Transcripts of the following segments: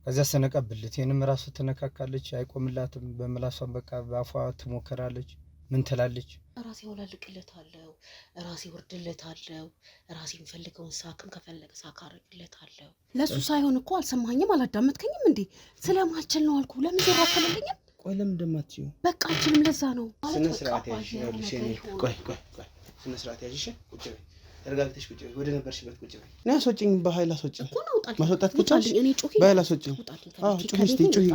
ከዛ ሰነቀብልቴንም ራሱ ተነካካለች አይቆምላትም በመላሷን በቃ ባፏ ትሞከራለች ምን ትላለች ራሴ ወላልቅለታለሁ ራሴ ወርድለታለሁ ራሴ እንፈልገውን ሳክም ከፈለገ ሳካርግለታለሁ ለሱ ሳይሆን እኮ አልሰማኝም አላዳመጥከኝም እንዴ ስለማልችል ነው አልኩ ለምን ዘራከለልኝ ቆይ ለምን እንደማትዩ በቃ አልችልም ለዛ ነው ስነ ስርዓት ያዥ ቆይ ስነ ስርዓት ያዥ ቁጭ በይ ተረጋግተሽ ቁጭ በይ ወደ ነበርሽበት ቁጭ በይ ና አስወጪኝ በኃይል አስወጪኝ ማስወጣት ብቻሽ በኃይል አስወጪኝ አዎ ጩኺ እስቲ ጩኺ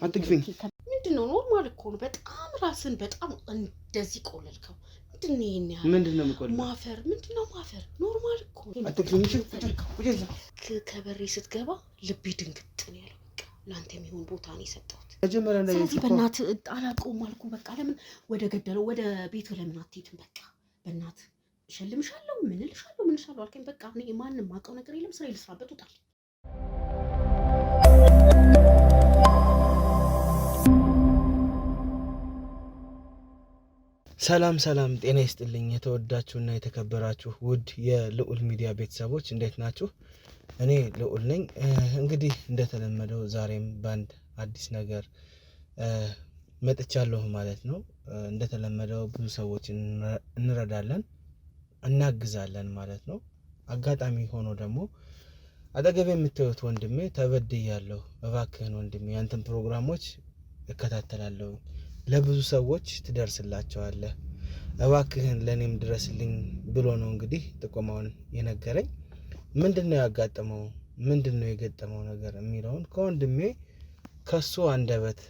አትግፊኝ ምንድነው ኖርማል እኮ ነው በጣም ራስን በጣም እንደዚህ ቆለልከው ምንድነው ይሄን ያህል ምንድነው የምቆልለው ማፈር ምንድነው ማፈር ኖርማል እኮ አትግፊኝ ቁጭ ከበሬ ስትገባ ልቤ ድንግጥ ነው ያለው በቃ ላንተ የሚሆን ቦታ ነው የሰጠሁት መጀመሪያ ላይ ስለዚህ በእናት አላውቀውም አልኩ በቃ ለምን ወደ ገደለው ወደ ቤቱ ለምን አትሄድም በቃ በእናት ሸልምሻለሁ ምን እልሻለሁ አልከኝ በቃ እኔ ማንንም ማውቀው ነገር የለም ስራ ልስራበት ውጣል ሰላም ጤና ይስጥልኝ የተወዳችሁና የተከበራችሁ ውድ የልዑል ሚዲያ ቤተሰቦች እንዴት ናችሁ እኔ ልዑል ነኝ እንግዲህ እንደተለመደው ዛሬም ባንድ አዲስ ነገር መጥቻለሁ ማለት ነው እንደተለመደው ብዙ ሰዎች እንረዳለን እናግዛለን ማለት ነው አጋጣሚ ሆኖ ደግሞ አጠገቤ የምታዩት ወንድሜ ተበድያለሁ እባክህን ወንድሜ ያንተን ፕሮግራሞች እከታተላለሁ ለብዙ ሰዎች ትደርስላቸዋለህ እባክህን ለኔም ድረስልኝ ብሎ ነው እንግዲህ ጥቆማውን የነገረኝ ምንድነው ያጋጠመው ምንድነው የገጠመው ነገር የሚለውን ከወንድሜ ከሱ አንደበት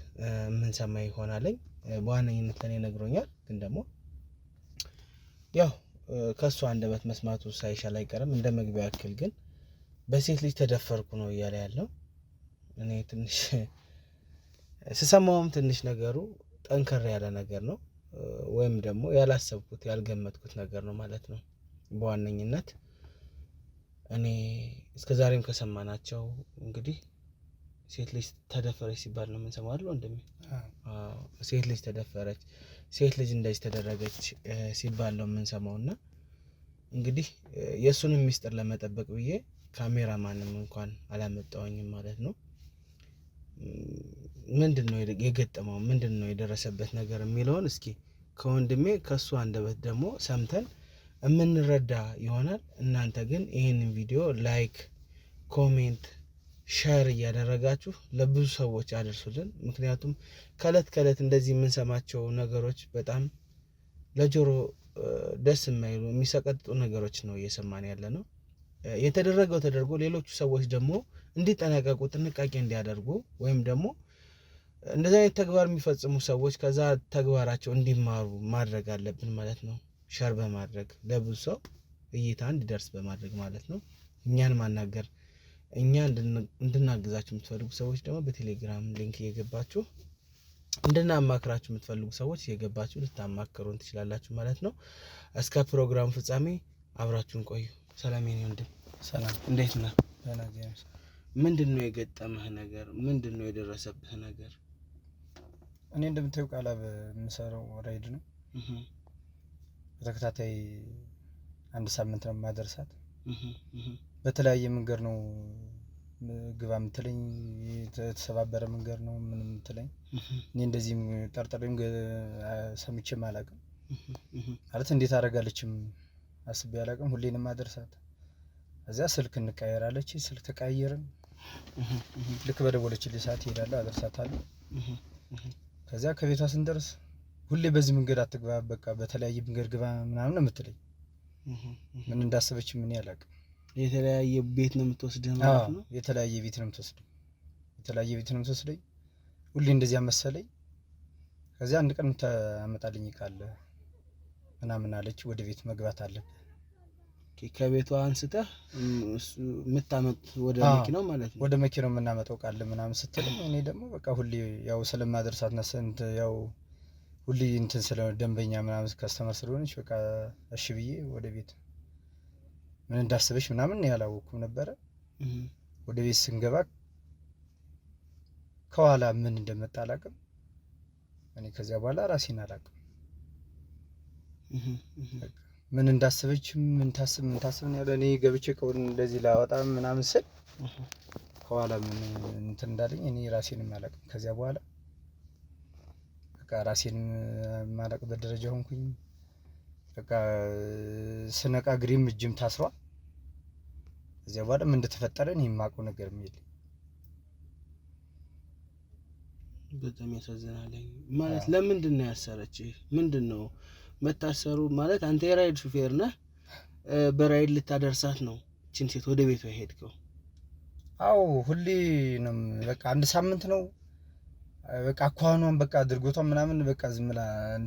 ምን ሰማ ይሆናልኝ በዋነኝነት ለኔ ነግሮኛል ግን ደግሞ ያው ከሱ አንደበት መስማቱ ሳይሻል አይቀርም እንደ መግቢያ ያክል ግን በሴት ልጅ ተደፈርኩ ነው እያለ ያለው እኔ ትንሽ ስሰማውም ትንሽ ነገሩ ጠንከር ያለ ነገር ነው ወይም ደግሞ ያላሰብኩት ያልገመትኩት ነገር ነው ማለት ነው በዋነኝነት እኔ እስከዛሬም ከሰማናቸው እንግዲህ ሴት ልጅ ተደፈረች ሲባል ነው የምንሰማው አይደል ወንድሜ ሴት ልጅ ተደፈረች ሴት ልጅ እንደዚህ ተደረገች ሲባል ነው የምንሰማውና እንግዲህ የሱንም ሚስጥር ለመጠበቅ ብዬ ካሜራማንም እንኳን አላመጣውኝም ማለት ነው ምንድነው የገጠመው ምንድነው የደረሰበት ነገር የሚለውን እስኪ ከወንድሜ ከሱ አንደበት ደግሞ ሰምተን እምንረዳ ይሆናል እናንተ ግን ይሄንን ቪዲዮ ላይክ ኮሜንት ሼር እያደረጋችሁ ለብዙ ሰዎች አድርሱልን ምክንያቱም ከለት እንደዚህ የምንሰማቸው ነገሮች በጣም ለጆሮ ደስ የማይሉ የሚሰቀጥጡ ነገሮች ነው እየሰማን ያለነው የተደረገው ተደርጎ ሌሎች ሰዎች ደግሞ እንዲጠነቀቁ ጥንቃቄ እንዲያደርጉ ወይም ደግሞ እንደዛ አይነት ተግባር የሚፈጽሙ ሰዎች ከዛ ተግባራቸው እንዲማሩ ማድረግ አለብን ማለት ነው ሼር በማድረግ ለብዙ ሰው እይታ እንዲደርስ በማድረግ ማለት ነው እኛን ማናገር እኛ እንድናግዛችሁ የምትፈልጉ ሰዎች ደግሞ በቴሌግራም ሊንክ እየገባችሁ እንድናማክራችሁ የምትፈልጉ ሰዎች እየገባችሁ ልታማክሩን ትችላላችሁ ማለት ነው እስከ ፕሮግራም ፍጻሜ አብራችሁን ቆዩ ሰላም የኔ ወንድም ሰላም እንዴት ነህ ምንድነው የገጠመህ ነገር ምንድነው የደረሰብህ ነገር እኔ እንደምታውቁ ቃላብ የምሰራው ራይድ ነው በተከታታይ አንድ ሳምንት ነው ማደርሳት በተለያየ መንገድ ነው ግባ ምትለኝ የተሰባበረ መንገድ ነው ምንም ምትለኝ እኔ እንደዚህ ጠርጥሬም ሰምቼ ማላቀም ማለት እንዴት አደረጋለችም አስቤ ያላቀም ሁሌንም ማደርሳት እዚያ ስልክ እንቀያየራለች ስልክ ተቀያየርን ልክ በደወለችልኝ ሰዓት ሄዳለሁ አደርሳታለሁ ከዛ ከቤቷ ስንደርስ ሁሌ በዚህ መንገድ አትግባ በቃ በተለያየ መንገድ ግባ ምናምን ነው የምትለኝ ምን እንዳሰበች ምን ያላቀም የተለያየ ቤት ነው የምትወስደው ማለት ነው የተለያየ ቤት ነው የምትወስደኝ ሁሌ እንደዚህ መሰለኝ ከዛ አንድ ቀን ታመጣልኝ ቃል ምናምን አለች ወደ ቤት መግባት አለብህ ከቤቷ አንስተህ ምታመጥ ወደ መኪናው ማለት ነው ወደ መኪናው ምናመጣው ቃል ምናምን ስትለኝ እኔ ደግሞ በቃ ሁሌ ያው ስለማደርሳትና ስንት ያው ሁሌ እንትን ስለ ደንበኛ ምናምን ከስተመር ስለሆነች በቃ እሺ ብዬ ወደ ቤት ምን እንዳሰበች ምናምን ያላወኩም ነበር ወደ ቤት ስንገባ ከኋላ ምን እንደመጣ አላውቅም እኔ ከዚያ በኋላ ራሴን አላውቅም ምን እንዳሰበች ምን ታስብ ነው ያለ። እኔ ገብቼ ከሆነ እንደዚህ ላወጣ ምናምን ስል ከኋላ ምን እንትን እንዳለኝ እኔ ራሴንም አላውቅም። ከዚያ በኋላ በቃ ራሴንም ማላውቅበት ደረጃ ሆንኩኝ። በቃ ስነቃ እግሬም እጅም ታስሯል። ከዚያ በኋላ ምን እንደተፈጠረ እኔ የማውቀው ነገር የለም። በጣም ያሳዝናል። ማለት ለምንድን ነው ያሰረች? ምንድን ነው መታሰሩ? ማለት አንተ የራይድ ሹፌር ነህ፣ በራይድ ልታደርሳት ነው እቺን ሴት ወደ ቤቷ ሄድከው? አዎ ሁሌ ነው በቃ አንድ ሳምንት ነው በቃ አኳኗን በቃ አድርጎቷን ምናምን በቃ ዝም ብላ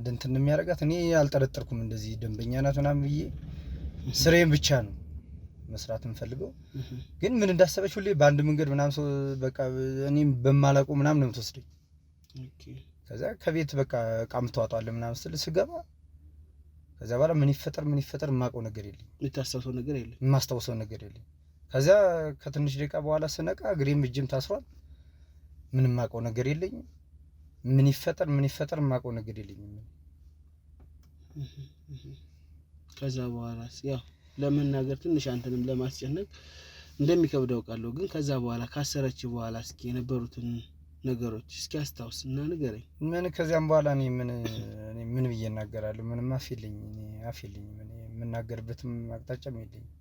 እንትን የሚያደርጋት እኔ አልጠረጠርኩም። እንደዚህ ደንበኛ ናት ምናምን ብዬ ስሬን ብቻ ነው መስራት የምፈልገው። ግን ምን እንዳሰበች ሁሌ በአንድ መንገድ ምናምን ሰው በቃ እኔም በማላውቀው ምናምን ነው የምትወስደኝ። ከዛ ከቤት በቃ እቃ የምታወጣለህ ምናምን ስትል ስገባ ከዛ በኋላ ምን ይፈጠር የማውቀው ነገር የለም። የምታስታውሰው ነገር የለም? የማስታውሰው ነገር የለም። ከዛ ከትንሽ ደቂቃ በኋላ ስነቃ እግሬም እጅም ታስሯል። ምንም የማውቀው ነገር የለኝም። ምን ይፈጠር የማውቀው ነገር የለኝም። ከዛ በኋላ ያው ለመናገር ትንሽ አንተንም ለማስጨነቅ እንደሚከብደው ቃለው። ግን ከዛ በኋላ ካሰረች በኋላ እስኪ የነበሩትን ነገሮች እስኪ አስታውስ እና ንገረኝ። ምን ከዚያም በኋላ እኔ ምን ብዬ እናገራለሁ? ምንም አፍ የለኝም። እኔ የምናገርበትም አቅጣጫም የለኝም።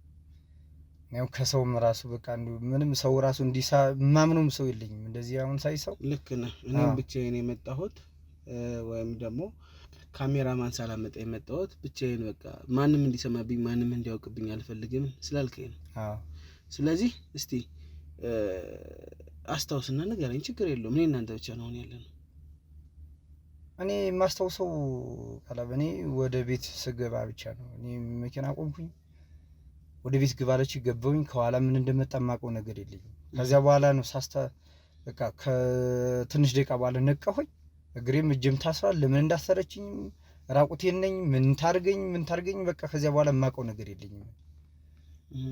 ያው ከሰውም ራሱ በቃ ምንም ሰው ራሱ እንዲሳ ማምኑም ሰው የለኝም። እንደዚህ አሁን ሳይ ሰው ልክ ነህ። እኔም ብቻዬን የመጣሁት ወይም ደግሞ ካሜራማን ሳላመጣ የመጣሁት ብቻዬን በቃ ማንም እንዲሰማብኝ ማንም እንዲያውቅብኝ አልፈልግም ስላልከኝ ነው። ስለዚህ እስቲ አስታውስና ንገረኝ። ችግር የለውም። እኔ እናንተ ብቻ ነው ያለነው። እኔ የማስታውሰው ቀለበኔ ወደ ቤት ስገባ ብቻ ነው። እኔ መኪና ቆምኩኝ፣ ወደ ቤት ግባለች፣ ገባሁኝ። ከኋላ ምን እንደመጣ የማውቀው ነገር የለኝም። ከዚያ በኋላ ነው በቃ ከትንሽ ደቂቃ በኋላ ነቃሁኝ። እግሬም እጅም ታስሯል። ለምን እንዳሰረችኝ ራቁቴን ነኝ። ምን ታርገኝ በቃ ከዚያ በኋላ የማውቀው ነገር የለኝም።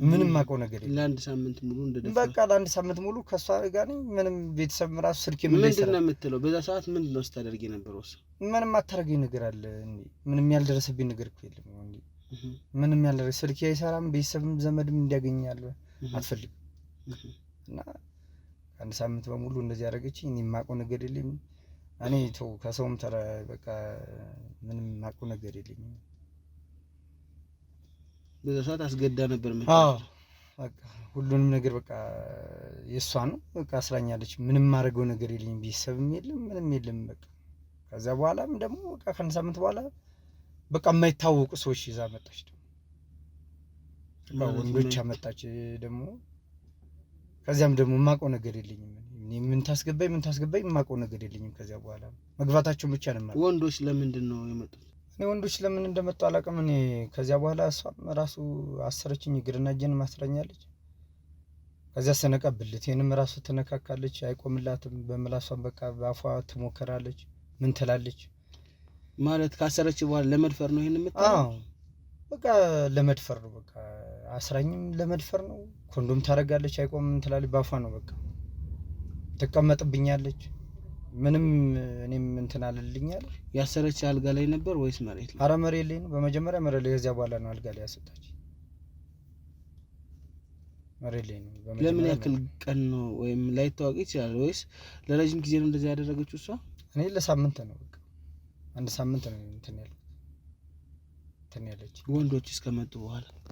ምንም የማውቀው ነገር የለም። ለአንድ ሳምንት ሙሉ በቃ ለአንድ ሳምንት ሙሉ ከሷ ጋር ነኝ። ምንም ቤተሰብ ራሱ ስልክ ምንድን ነው የምትለው? በዛ ሰዓት ምንድን ነው ስታደርግ የነበረው? ምንም አታደርገኝ ነገር አለ እንዴ? ምንም ያልደረሰብኝ ነገር እኮ የለም እንዴ? ምንም ያልደረሰ ስልክ አይሰራም። ቤተሰብም ዘመድም እንዲያገኛለሁ አትፈልግም። እና አንድ ሳምንት በሙሉ እንደዚህ ያደረገችኝ እኔ የማውቀው ነገር የለም። እኔ ተው ከሰውም በቃ ምንም የማውቀው ነገር የለም። በዛ ሰዓት አስገዳ ነበር በቃ ሁሉንም ነገር በቃ የሷ ነው በቃ አስራኛለች። ምንም ማድረገው ነገር የለኝም። ቤተሰብም የለም ምንም የለም። በቃ ከዛ በኋላም ደግሞ በቃ ከአንድ ሳምንት በኋላ በቃ የማይታወቁ ሰዎች ይዛ መጣች። ደግሞ ወንዶች አመጣች ደግሞ። ከዚያም ደግሞ የማውቀው ነገር የለኝም። ምን ታስገባኝ የማውቀው ነገር የለኝም። ከዚያ በኋላ መግባታቸው ብቻ ነው ማለት። ወንዶች ለምንድን ነው የመጡት? እኔ ወንዶች ለምን እንደመጡ አላውቅም። እኔ ከዚያ በኋላ እሷም ራሱ አሰረችኝ። እግርና እጄን ማስራኛለች። ከዚያ ስነቀብልቴንም ራሱ ትነካካለች። አይቆምላትም። በምላሷም በቃ በአፏ ትሞከራለች። ምን ትላለች ማለት ካሰረች በኋላ ለመድፈር ነው ይሄን የምትለው? በቃ ለመድፈር ነው። በቃ አስራኝም ለመድፈር ነው። ኮንዶም ታረጋለች። አይቆምም ትላለች። በአፏ ነው በቃ ትቀመጥብኛለች። ምንም እኔም እንትን አልልኛል። ያሰረች አልጋ ላይ ነበር ወይስ መሬት ላይ? አረ መሬት ላይ ነው። በመጀመሪያ መሬት ላይ፣ ከዚያ በኋላ ነው አልጋ ላይ ያሰጣች። መሬት ላይ ነው። ለምን ያክል ቀን ነው ወይም ላይታወቅ ይችላል ወይስ ለረጅም ጊዜ ነው እንደዚህ ያደረገችው እሷ? እኔ ለሳምንት ነው በቃ አንድ ሳምንት ነው እንትን ያለች።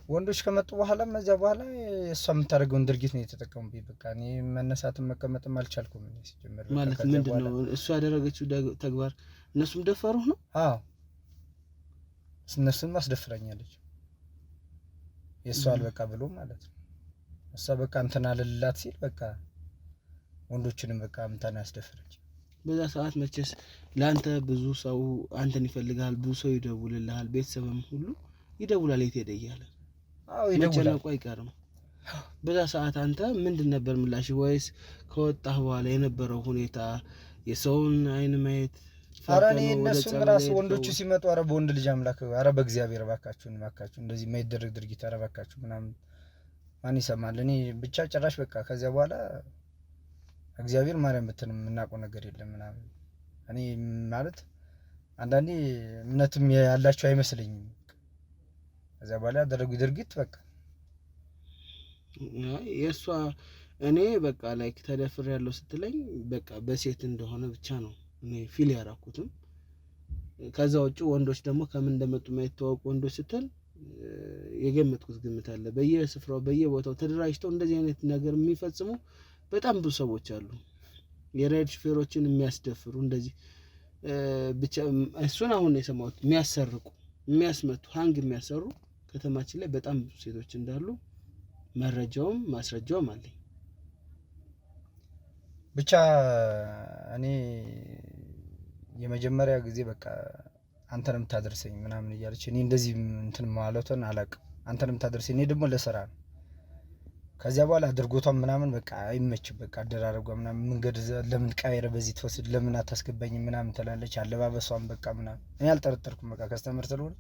ወንዶች ከመጡ በኋላ መዚያ በኋላ እሷ የምታደርገውን ድርጊት ነው የተጠቀሙብኝ። በቃ እኔ መነሳትም መቀመጥም አልቻልኩም። እኔ ሲጀምር ማለት ምንድን ነው እሷ ያደረገችው ተግባር? እነሱም ደፈሩህ ነው? አዎ እነሱም አስደፍራኛለች። የእሷ አልበቃ ብሎ ማለት ነው። እሷ በቃ እንትን አልልላት ሲል በቃ ወንዶችንም በቃ እንትን ያስደፍረች። በዛ ሰዓት መቼስ ለአንተ ብዙ ሰው አንተን ይፈልጋል። ብዙ ሰው ይደውልልሃል። ቤተሰብም ሁሉ ይደውላል የት ሄደ እያለ። አዎ ይደውላል። መጨነቁ አይቀርም። በዛ ሰዓት አንተ ምንድን ነበር ምላሽ? ወይስ ከወጣህ በኋላ የነበረው ሁኔታ የሰውን አይን ማየት? ኧረ እኔ እነሱም ራሱ ወንዶቹ ሲመጡ ኧረ በወንድ ልጅ አምላክ ኧረ በእግዚአብሔር እባካችሁ እንደዚህ የማይደረግ ድርጊት ኧረ እባካችሁ ምናምን ማን ይሰማል? እኔ ብቻ ጭራሽ በቃ ከዚያ በኋላ እግዚአብሔር ማርያም ብትንም የምናውቀው ነገር የለም ምናምን። እኔ ማለት አንዳንዴ እምነትም ያላቸው አይመስለኝም። ከዛ በኋላ ያደረጉት ድርጊት በቃ የእሷ እኔ በቃ ላይክ ተደፍር ያለው ስትለኝ በቃ በሴት እንደሆነ ብቻ ነው እኔ ፊል ያራኩትም። ከዛ ውጭ ወንዶች ደግሞ ከምን እንደመጡ የማይተዋወቁ ወንዶች ስትል የገመትኩት ግምት አለ። በየስፍራው በየቦታው ተደራጅተው እንደዚህ አይነት ነገር የሚፈጽሙ በጣም ብዙ ሰዎች አሉ። የራይድ ሹፌሮችን የሚያስደፍሩ እንደዚህ ብቻ እሱን አሁን የሰማሁት የሚያሰርቁ የሚያስመቱ ሃንግ የሚያሰሩ ከተማችን ላይ በጣም ብዙ ሴቶች እንዳሉ መረጃውም ማስረጃውም አለኝ። ብቻ እኔ የመጀመሪያ ጊዜ በቃ አንተንም ታደርሰኝ ምናምን እያለች እኔ እንደዚህ እንትን ማለቷን አላውቅም። አንተንም ታደርሰኝ እኔ ደግሞ ለስራ ነው። ከዚያ በኋላ አድርጎቷን ምናምን በቃ አይመችም። በቃ አደራረጓ ምናምን መንገድ ለምን ቀይረ በዚህ ተወስድ ለምን አታስገባኝ ምናምን ትላለች። አለባበሷን በቃ ምናምን እኔ አልጠረጠርኩም። በቃ ከስተመር ስለሆነ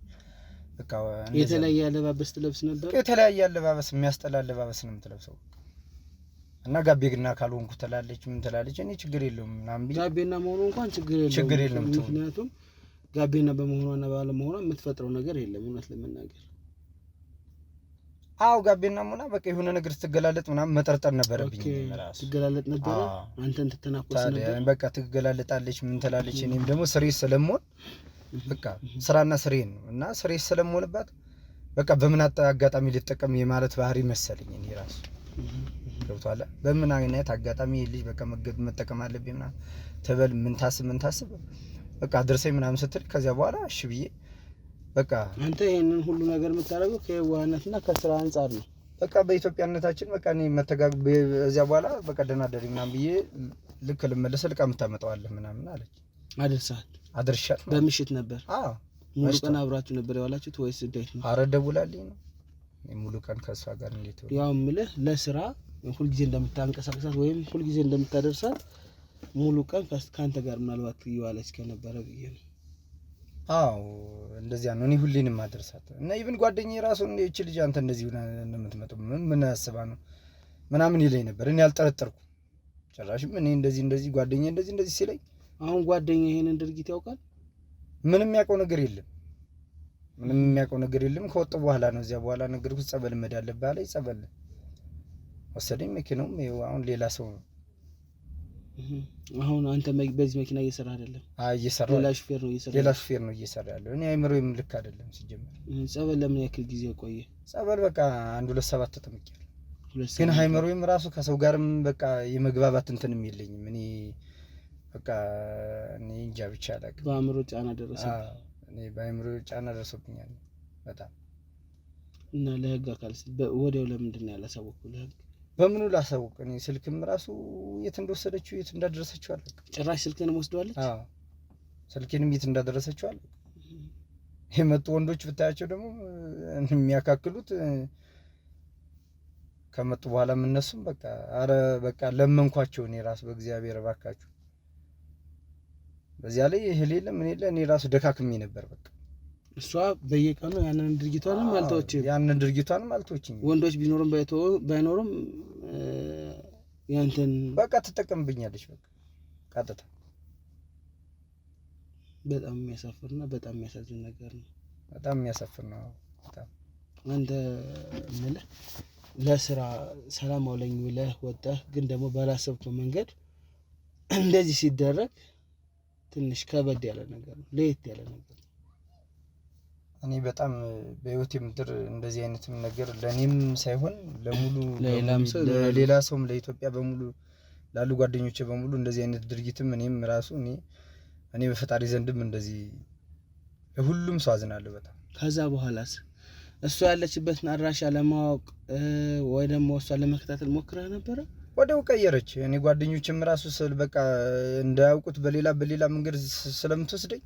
በቃ የተለያየ አለባበስ ትለብስ ነበር። የተለያየ አለባበስ የሚያስጠላ አለባበስ ነው የምትለብሰው እና ጋቤና ካልሆንኩ ትላለች ምን ትላለች። እኔ ችግር የለውም ምናምን ቢል ጋቤና መሆኑ እንኳን ችግር የለውም። ምክንያቱም ጋቤና በመሆኗና ባለመሆኗ የምትፈጥረው ነገር የለም እውነት ለመናገር። አው ጋቤና ሙና በቃ የሆነ ነገር ስትገላለጥ ምናምን መጠርጠር ነበረብኝ። ራሱ ትገላለጥ ነበር አንተን ትተናኮስ ነበር። በቃ ትገላለጣለች ምን ትላለች። እኔም ደግሞ ስሬስ ስለምሆን በቃ ስራና ስሬን ነው እና ስሬስ ስለምሆንባት በቃ በምን አጋጣሚ ልጠቀም የማለት ባህሪ መሰለኝ እኔ ራሱ ገብቷል። በምን አይነት አጋጣሚ ልጅ በቃ መጠቀም አለብኝ ምናምን ተበል ምን ታስብ በቃ አድርሰኝ ምናምን ስትል ከዚያ በኋላ እሺ ብዬ በቃ አንተ ይሄንን ሁሉ ነገር የምታደርገው ከየዋህነትና ከስራ አንፃር ነው። በቃ በኢትዮጵያነታችን በቃ እኔ መተጋግ እዚያ በኋላ በቃ ደናደሪ ምናምን ብዬ ልክ ልመለስ ልቃ የምታመጣዋለህ ምናምን አለች። አድርሻት በምሽት ነበር። አዎ ሙሉ ቀን አብራችሁ ነበር የዋላችሁት ወይስ እንዴት ነው? አረ ደውላልኝ ነው ሙሉ ቀን ከሷ ጋር እንዴት ነው ያው ምልህ ለስራ ሁሉ ጊዜ እንደምታንቀሳቀሳት ወይም ሁሉ ጊዜ እንደምታደርሳት ሙሉ ቀን ካንተ ጋር ምናልባት ይዋለች ከነበረ ብዬ ነው። አዎ እንደዚያ ነው። እኔ ሁሌንም አደርሳት እና ኢቭን ጓደኛዬ ራሱ እቺ ልጅ አንተ እንደዚህ ሆነ እንደምትመጣው ምን አስባ ነው ምናምን ይለኝ ነበር። እኔ አልጠረጠርኩም ጭራሽም። እኔ እንደዚህ ጓደኛዬ እንደዚህ ሲለኝ አሁን ጓደኛዬ ይሄንን ድርጊት ያውቃል? ምንም የሚያውቀው ነገር የለም። ከወጣ በኋላ ነው እዚያ በኋላ ነገርኩት። ጸበል መዳለብ አለኝ። ጸበል ወሰደኝ። መኪናውም ይኸው አሁን ሌላ ሰው ነው። አሁን አንተ በዚህ መኪና እየሰራ አይደለም? እየሰራ ሌላ ሹፌር ነው እየሰራ ያለው። እኔ አይምሮዬም ልክ አይደለም ሲጀመር። ጸበል ለምን ያክል ጊዜ ቆየ? ጸበል በቃ 1-2 ተጠምቄያለሁ። ግን አይምሮዬም ራሱ ከሰው ጋርም በቃ የመግባባት እንትንም የለኝም። እኔ በቃ እኔ እንጃ ብቻ አላውቅም። በአእምሮ ጫና ደረሰ። እኔ በአእምሮ ጫና ደርሶብኛል በጣም። እና ለህግ አካል ወዲያው ለምንድን ነው ያላሳወቅኩት? ለህግ በምኑ ላሳውቅ? እኔ ስልክም ራሱ የት እንደወሰደችው የት እንዳደረሰችው አላውቅም። ጭራሽ ስልክንም ወስደዋለች? አዎ ስልኬንም የት እንዳደረሰችው አላውቅም። የመጡ ወንዶች ብታያቸው ደግሞ የሚያካክሉት ከመጡ በኋላ እነሱም በቃ አረ በቃ ለመንኳቸው። እኔ ራሱ በእግዚአብሔር እባካችሁ በዚያ ላይ እህል የለም ምን የለ። እኔ ራሱ ደካክሜ ነበር በቃ። እሷ በየቀኑ ያንን ድርጊቷንም አልተወችም። ወንዶች ቢኖርም ባይኖርም ያንተን በቃ ትጠቀምብኛለች በቃ ቀጥታ። በጣም የሚያሳፍርና በጣም የሚያሳዝን ነገር ነው። በጣም የሚያሳፍር ነው በጣም። አንተ ምልህ ለስራ ሰላም አውለኝ ብለህ ወጣህ፣ ግን ደግሞ ባላሰብከው መንገድ እንደዚህ ሲደረግ ትንሽ ከበድ ያለ ነገር ነው፣ ለየት ያለ ነገር ነው። እኔ በጣም በህይወቴ ምድር እንደዚህ አይነትም ነገር ለኔም ሳይሆን ለሙሉ ለሌላ ሰውም ለኢትዮጵያ በሙሉ ላሉ ጓደኞቼ በሙሉ እንደዚህ አይነት ድርጊትም እኔም ራሱ እኔ በፈጣሪ ዘንድም እንደዚህ ለሁሉም ሰው አዝናለሁ በጣም። ከዛ በኋላስ እሷ ያለችበትን አድራሻ ለማወቅ ወይ ደግሞ እሷ ለመከታተል ሞክረህ ነበረ? ወደው ቀየረች። እኔ ጓደኞቼም ራሱ ስል በቃ እንዳያውቁት በሌላ መንገድ ስለምትወስደኝ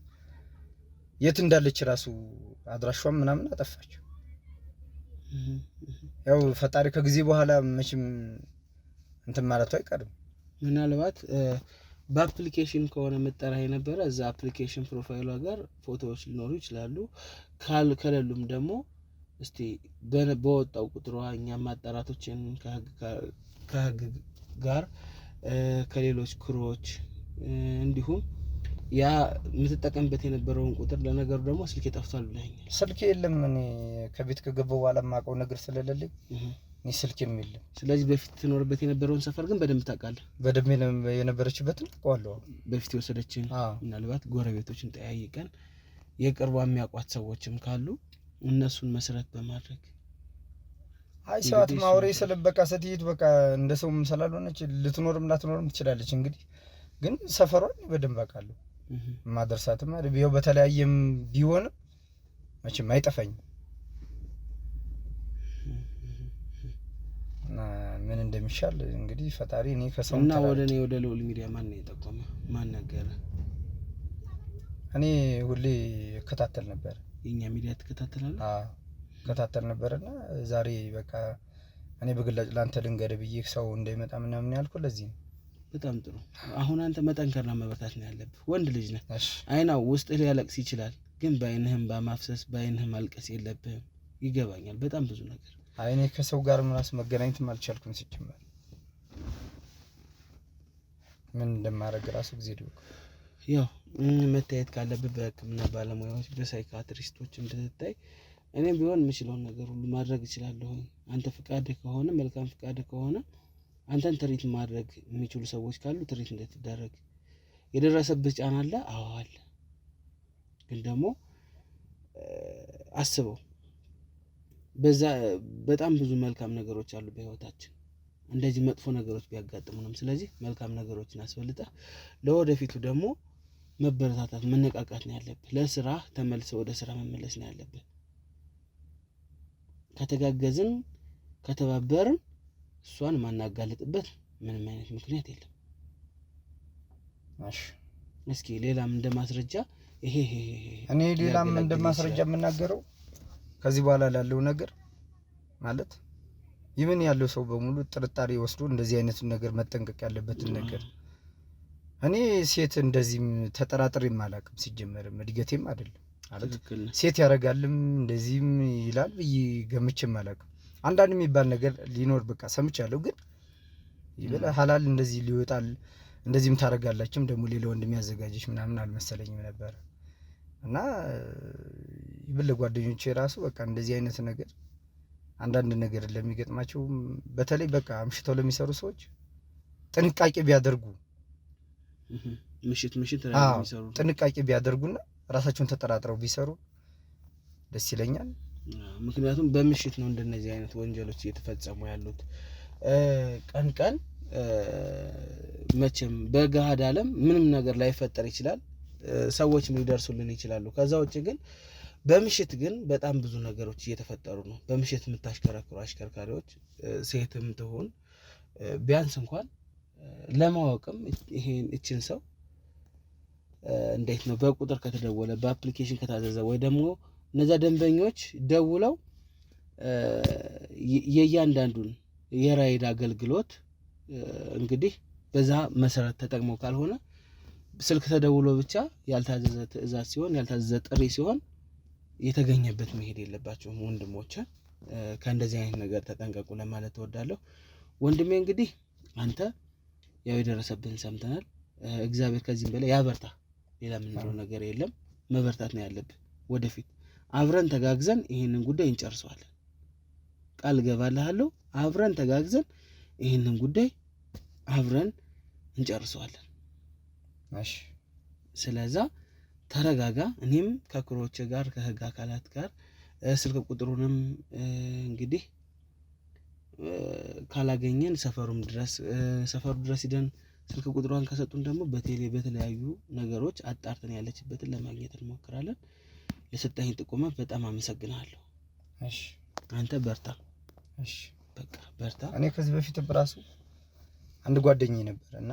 የት እንዳለች ራሱ አድራሻም ምናምን አጠፋች። ያው ፈጣሪ ከጊዜ በኋላ መቼም እንትን ማለቱ አይቀርም። ምናልባት በአፕሊኬሽን ከሆነ መጠራ የነበረ እዛ አፕሊኬሽን ፕሮፋይሏ ጋር ፎቶዎች ሊኖሩ ይችላሉ። ከሌሉም ደግሞ እስቲ በወጣው ቁጥሯ እኛ ማጣራቶችን ከህግ ጋር ከሌሎች ክሮች እንዲሁም ያ የምትጠቀምበት የነበረውን ቁጥር ለነገሩ ደግሞ ስልክ ጠፍቷል ብለኸኛል። ስልክ የለም። እኔ ከቤት ከገባሁ በኋላ የማውቀው ነገር ስለሌለኝ እኔ ስልክ የለም። ስለዚህ በፊት ትኖርበት የነበረውን ሰፈር ግን በደንብ ታውቃለህ? በደንብ የነበረችበትን አውቀዋለሁ። በፊት የወሰደችን ምናልባት ጎረቤቶችን ጠያይቀን የቅርቧ የሚያውቋት ሰዎችም ካሉ እነሱን መሰረት በማድረግ አይ ሰዓት ማውሬ ስለበቃ ስትይት በቃ እንደ ሰውም ስላልሆነች ልትኖርም ላትኖርም ትችላለች። እንግዲህ ግን ሰፈሯን በደንብ አውቃለሁ። ማደርሳትም አይደል ቢው በተለያየም ቢሆንም መቼም አይጠፋኝም። ምን እንደሚሻል እንግዲህ ፈጣሪ እኔ ከሰው እና ወደ ልዑል ሚዲያ ማን ነው የጠቆመ? ማን ነገረ? እኔ ሁሌ እከታተል ነበር። የኛ ሚዲያ ትከታተላለህ? አዎ እከታተል ነበርና ዛሬ በቃ እኔ በግላጭ ላንተ ልንገርህ ብዬ ሰው እንዳይመጣ ምናምን ያልኩት ለዚህ ነው። በጣም ጥሩ። አሁን አንተ መጠንከርና መበርታት ነው ያለብህ። ወንድ ልጅ ነህ። አይናው ውስጥ ሊያለቅስ ይችላል፣ ግን በአይንህም በማፍሰስ በአይንህም ማልቀስ የለብህም። ይገባኛል በጣም ብዙ ነገር። አይኔ ከሰው ጋር ምናስ መገናኘትም አልቻልኩም። ሲጀመር ምን እንደማደርግ ራሱ ጊዜ ደው ያው መታየት ካለብህ በሕክምና ባለሙያዎች በሳይካትሪስቶች እንድትታይ እኔም ቢሆን የምችለውን ነገር ሁሉ ማድረግ እችላለሁ። አንተ ፍቃድ ከሆነ መልካም ፍቃድ ከሆነ አንተን ትሪት ማድረግ የሚችሉ ሰዎች ካሉ ትሪት እንድትደረግ የደረሰብህ ጫና አለ። አዎ አለ። ግን ደግሞ አስበው በዛ በጣም ብዙ መልካም ነገሮች አሉ በህይወታችን እንደዚህ መጥፎ ነገሮች ቢያጋጥሙንም። ስለዚህ መልካም ነገሮችን አስፈልጠህ ለወደፊቱ ደግሞ መበረታታት መነቃቃት ነው ያለብህ። ለስራ ተመልሰህ ወደ ስራ መመለስ ነው ያለብህ። ከተጋገዝን ከተባበርን እሷን ማናጋለጥበት ምንም አይነት ምክንያት የለም። እሺ እስኪ ሌላም እንደማስረጃ ይሄ እኔ ሌላም እንደማስረጃ የምናገረው ከዚህ በኋላ ላለው ነገር ማለት ይምን ያለው ሰው በሙሉ ጥርጣሬ ወስዶ እንደዚህ አይነት ነገር መጠንቀቅ ያለበት ነገር እኔ ሴት እንደዚህም ተጠራጥሬም አላውቅም። ሲጀመርም እድገቴም አይደለም ማለት ሴት ያረጋልም እንደዚህም ይላል ይገምችም አላውቅም። አንዳንድ የሚባል ነገር ሊኖር በቃ ሰምቻለሁ። ግን ይበለ ሐላል እንደዚህ ሊወጣል እንደዚህም ታረጋላችሁም ደግሞ ሌላ ወንድ የሚያዘጋጅሽ ምናምን አልመሰለኝም ነበር። እና ይበለ ጓደኞቼ ራሱ በቃ እንደዚህ አይነት ነገር አንዳንድ ነገር ለሚገጥማቸው በተለይ በቃ አምሽተው ለሚሰሩ ሰዎች ጥንቃቄ ቢያደርጉ ምሽት ለሚሰሩ ጥንቃቄ ቢያደርጉና ራሳቸውን ተጠራጥረው ቢሰሩ ደስ ይለኛል። ምክንያቱም በምሽት ነው እንደነዚህ አይነት ወንጀሎች እየተፈጸሙ ያሉት። ቀን ቀን መቼም በገሃድ ዓለም ምንም ነገር ላይፈጠር ይችላል፣ ሰዎችም ሊደርሱልን ይችላሉ። ከዛ ውጭ ግን በምሽት ግን በጣም ብዙ ነገሮች እየተፈጠሩ ነው። በምሽት የምታሽከረክሩ አሽከርካሪዎች ሴትም ትሆን ቢያንስ እንኳን ለማወቅም እቺን ሰው እንዴት ነው በቁጥር ከተደወለ በአፕሊኬሽን ከታዘዘ ወይ ደግሞ እነዛ ደንበኞች ደውለው የእያንዳንዱን የራይድ አገልግሎት እንግዲህ በዛ መሰረት ተጠቅመው ካልሆነ ስልክ ተደውሎ ብቻ ያልታዘዘ ትዕዛዝ ሲሆን ያልታዘዘ ጥሪ ሲሆን የተገኘበት መሄድ የለባቸውም። ወንድሞቼ ከእንደዚህ አይነት ነገር ተጠንቀቁ ለማለት እወዳለሁ። ወንድሜ እንግዲህ አንተ ያው የደረሰብህን ሰምተናል። እግዚአብሔር ከዚህም በላይ ያበርታ። ሌላ ምንም ነገር የለም። መበርታት ነው ያለብህ። ወደፊት አብረን ተጋግዘን ይሄንን ጉዳይ እንጨርሰዋለን። ቃል ገባልሃለሁ። አብረን ተጋግዘን ይሄንን ጉዳይ አብረን እንጨርሰዋለን። እሺ ስለዛ ተረጋጋ። እኔም ከክሮቼ ጋር ከህግ አካላት ጋር ስልክ ቁጥሩንም እንግዲህ ካላገኘን ሰፈሩ ድረስ ሄደን ስልክ ቁጥሯን ከሰጡን ደግሞ በተለያዩ ነገሮች አጣርተን ያለችበትን ለማግኘት እንሞክራለን። ለሰጠኝ ጥቆማ በጣም አመሰግናለሁ። እሺ አንተ በርታ። እሺ በቃ በርታ። እኔ ከዚህ በፊት በራሱ አንድ ጓደኛዬ ነበርና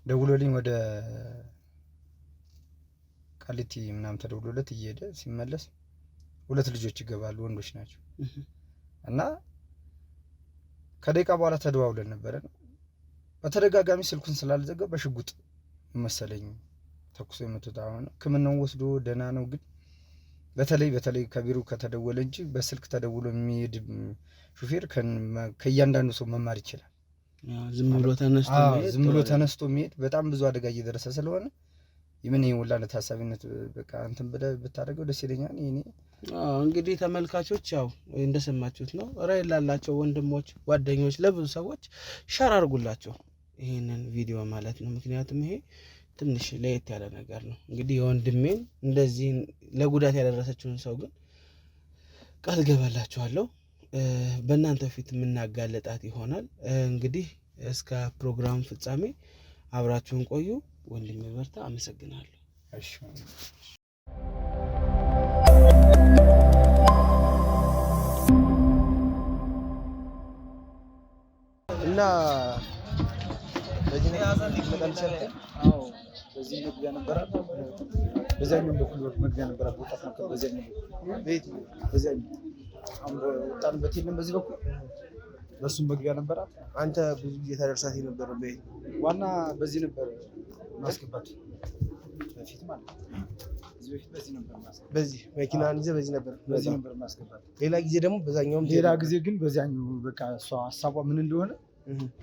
ደውሎልኝ ወደ ቃሊቲ ምናምን ተደውሎለት እየሄደ ሲመለስ ሁለት ልጆች ይገባሉ፣ ወንዶች ናቸው። እና ከደቂቃ በኋላ ተደዋውለን ነበርና በተደጋጋሚ ስልኩን ስላልዘጋው በሽጉጥ መሰለኝ ተኩሶ የመቱት። አሁን ሕክምናው ወስዶ ደህና ነው። ግን በተለይ ከቢሮ ከተደወለ እንጂ በስልክ ተደውሎ የሚሄድ ሹፌር ከእያንዳንዱ ሰው መማር ይችላል። ዝም ብሎ ተነስቶ የሚሄድ የሚሄድ በጣም ብዙ አደጋ እየደረሰ ስለሆነ የምን ይወላል ታሳቢነት በቃ እንትን ብለህ ብታደርገው ደስ ይለኛል። እኔ እንግዲህ ተመልካቾች ያው እንደሰማችሁት ነው። ራዕይ ላላቸው ወንድሞች፣ ጓደኞች፣ ለብዙ ሰዎች ሸር አድርጉላቸው ይሄንን ቪዲዮ ማለት ነው። ምክንያቱም ይሄ ትንሽ ለየት ያለ ነገር ነው። እንግዲህ የወንድሜን እንደዚህ ለጉዳት ያደረሰችውን ሰው ግን ቃል ገባላችኋለሁ በእናንተ ፊት የምናጋለጣት ይሆናል። እንግዲህ እስከ ፕሮግራም ፍጻሜ አብራችሁን ቆዩ። ወንድሜ በርታ። አመሰግናለሁ። እሺ እና በዚህ መጣል ሰልፍ በዚህ መግቢያ ነበረ። በዛኛው በኩል መግቢያ ነበረ። ወጣት ነበር በዛኛው ቤት በዛኛው አሁን ወጣንበት የለም በዚህ በኩል በሱም መግቢያ ነበረ። አንተ ብዙ ጊዜ ታደርሳት የነበረው ቤት ዋና በዚህ ነበር ማስገባት በፊት ማለት ነው። እዚህ በፊት በዚህ ነበር ማስገባት። በዚህ መኪናን ይዘህ በዚህ ነበር ማስገባት። ሌላ ጊዜ ደግሞ በዛኛውም ሌላ ጊዜ ግን በዛኛው በቃ እሷ ሀሳቧ ምን እንደሆነ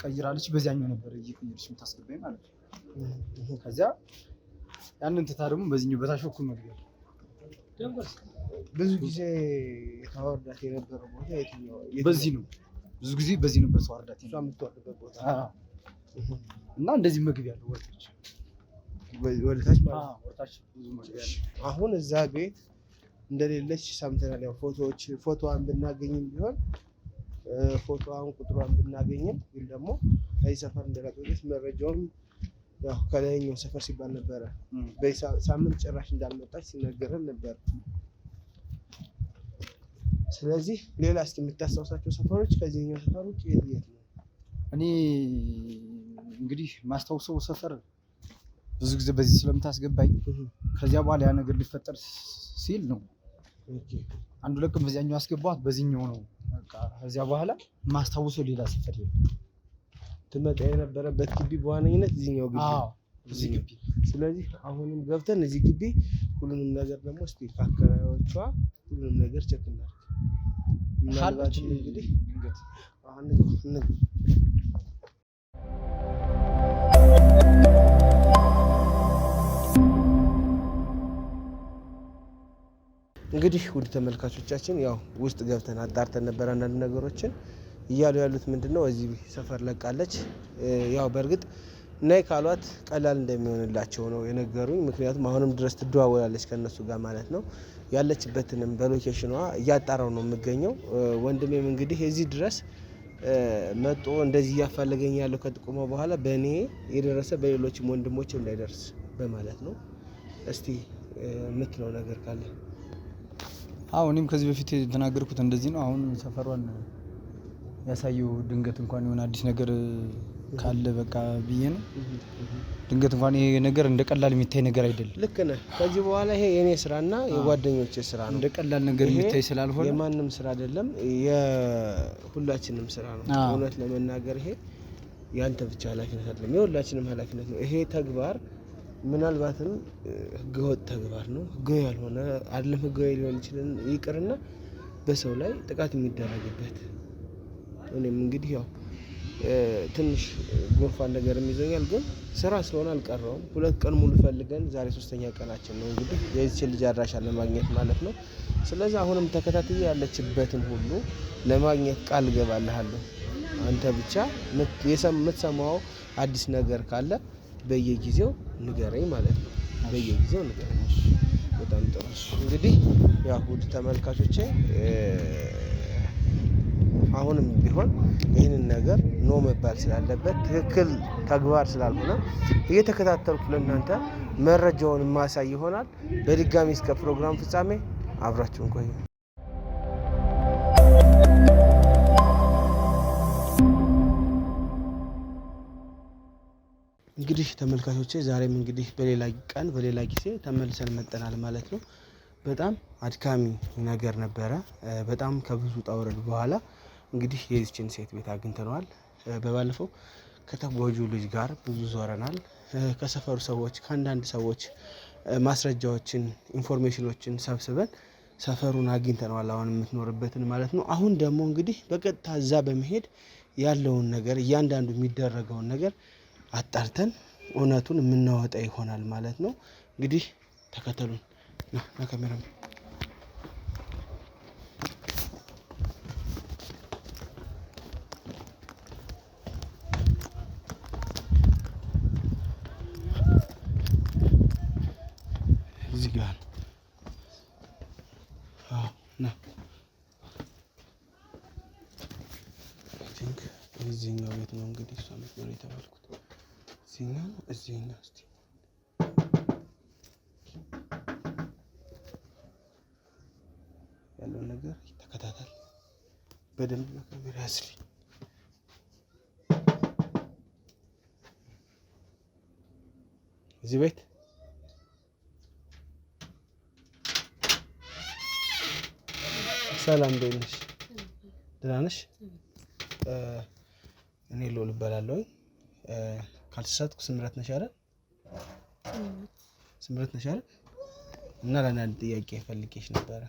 ቀይራለች። በዛኛው ነበር እየቀየረች የምታስገባኝ ማለት ነው። ከዚያ ያንን ትታ ደግሞ በዚህኛው በታች በኩል መግቢያ ብዙ ጊዜ ታወርዳት የነበረው ቦታ የትኛው? በዚህ ነው። ብዙ ጊዜ በዚህ ነበር ታወርዳት የምትወርድበት ቦታ እና እንደዚህ መግቢያ ያለው ወርታች ወርታች ማለት ነው። ወርታች ብዙ መግቢያ ያለው አሁን እዛ ቤት እንደሌለች ሰምተናል። ያው ፎቶዋን ብናገኝም ቢሆን ፎቶዋን ቁጥሯን ብናገኝም ግን ደግሞ ከዚህ ሰፈር እንደራቀች መረጃውን ያው ከላይኛው ሰፈር ሲባል ነበረ። በሳምንት ጭራሽ እንዳልመጣች ሲነገረን ነበር። ስለዚህ ሌላ እስኪ የምታስታውሳቸው ሰፈሮች ከዚህኛው ሰፈሮች የት ነው? እኔ እንግዲህ ማስታውሰው ሰፈር ብዙ ጊዜ በዚህ ስለምታስገባኝ ከዚያ በኋላ ያ ነገር ሊፈጠር ሲል ነው። አንዱ ለቅም በዚያኛው አስገባኋት በዚህኛው ነው። በቃ ከዚያ በኋላ ማስታውሰው ሌላ ሰፈር የለም። ትመጣ የነበረበት ግቢ በዋነኝነት እዚህኛው ግቢ እዚህ ግቢ። ስለዚህ አሁንም ገብተን እዚህ ግቢ ሁሉንም ነገር ደግሞ እስኪ ከአከራዮቿ ሁሉንም ነገር ቸክ እናድርግ። ምናልባት እንግዲህ ድንገት እንግዲህ ውድ ተመልካቾቻችን ያው ውስጥ ገብተን አጣርተን ነበር አንዳንድ ነገሮችን እያሉ ያሉት ምንድነው እዚህ ሰፈር ለቃለች። ያው በእርግጥ ናይ ካሏት ቀላል እንደሚሆንላቸው ነው የነገሩኝ። ምክንያቱም አሁንም ድረስ ትደዋወላለች ከነሱ ጋር ማለት ነው። ያለችበትንም በሎኬሽኗ እያጣራው ነው የምገኘው። ወንድሜም እንግዲህ እዚህ ድረስ መጦ እንደዚህ እያፋለገኝ ያለው ከጥቁመው በኋላ በእኔ የደረሰ በሌሎችም ወንድሞች እንዳይደርስ በማለት ነው። እስቲ የምትለው ነገር ካለ? እኔም ከዚህ በፊት የተናገርኩት እንደዚህ ነው። አሁን ሰፈሯን ያሳየው ድንገት እንኳን የሆነ አዲስ ነገር ካለ በቃ ብዬ ነው። ድንገት እንኳን ይሄ ነገር እንደ ቀላል የሚታይ ነገር አይደለም። ልክ ነህ። ከዚህ በኋላ ይሄ የኔ ስራና የጓደኞቼ ስራ ነው። እንደ ቀላል ነገር የሚታይ ስላልሆነ የማንም ስራ አይደለም፣ የሁላችንም ስራ ነው። እውነት ለመናገር ይሄ ያንተ ብቻ ኃላፊነት አይደለም፣ የሁላችንም ኃላፊነት ነው። ይሄ ተግባር ምናልባትም ህገወጥ ተግባር ነው። ህጋዊ ያልሆነ አይደለም፣ ህጋዊ ሊሆን ይችላል ይቅርና በሰው ላይ ጥቃት የሚደረግበት። እኔም እንግዲህ ያው ትንሽ ጉንፋን ነገር ይዞኛል፣ ግን ስራ ስለሆነ አልቀረውም። 2 ቀን ሙሉ ፈልገን ዛሬ 3ኛ ቀናችን ነው እንግዲህ የዚህችን ልጅ አድራሻ ለማግኘት ማለት ነው። ስለዚህ አሁንም ተከታትዬ ያለችበትን ሁሉ ለማግኘት ቃል እገባልሃለሁ። አንተ ብቻ የምትሰማው አዲስ ነገር ካለ በየጊዜው ንገረኝ ማለት ነው። በየጊዜው ንገረኝ። በጣም ጥሩ። እንግዲህ ያው ውድ ተመልካቾቼ አሁንም ቢሆን ይህንን ነገር ኖ መባል ስላለበት ትክክል ተግባር ስላልሆነ እየተከታተልኩ ለእናንተ መረጃውን ማሳይ ይሆናል። በድጋሚ እስከ ፕሮግራም ፍጻሜ አብራችሁን ቆዩ። እንግዲህ ተመልካቾቼ ዛሬም እንግዲህ በሌላ ቀን በሌላ ጊዜ ተመልሰን መጠናል ማለት ነው። በጣም አድካሚ ነገር ነበረ። በጣም ከብዙ ጣውረድ በኋላ እንግዲህ የዚችን ሴት ቤት አግኝተነዋል። በባለፈው ከተጎጂው ልጅ ጋር ብዙ ዞረናል። ከሰፈሩ ሰዎች ከአንዳንድ ሰዎች ማስረጃዎችን ኢንፎርሜሽኖችን ሰብስበን ሰፈሩን አግኝተነዋል፣ አሁን የምትኖርበትን ማለት ነው። አሁን ደግሞ እንግዲህ በቀጥታ እዛ በመሄድ ያለውን ነገር እያንዳንዱ የሚደረገውን ነገር አጣርተን እውነቱን የምናወጣ ይሆናል ማለት ነው። እንግዲህ ተከተሉን። ና ካሜራ እዚህ ጋር ና እዚህኛው ቤት ነው እንግዲህ እሷ ምትኖር የተባልኩት እዚህኛው ነው። እዚህኛው እስቲ ያለውን ነገር ተከታተል በደንብ በካሜራ ያዝልኝ። እዚህ ቤት ሰላም እንዴት ነሽ? ደህና ነሽ? እኔ ልውል እባላለሁ። ካልተሳሳትኩ ስምረት ነሽ አይደል? ስምረት ነሽ አይደል? እና ለአንድ ጥያቄ ፈልጌሽ ነበረ።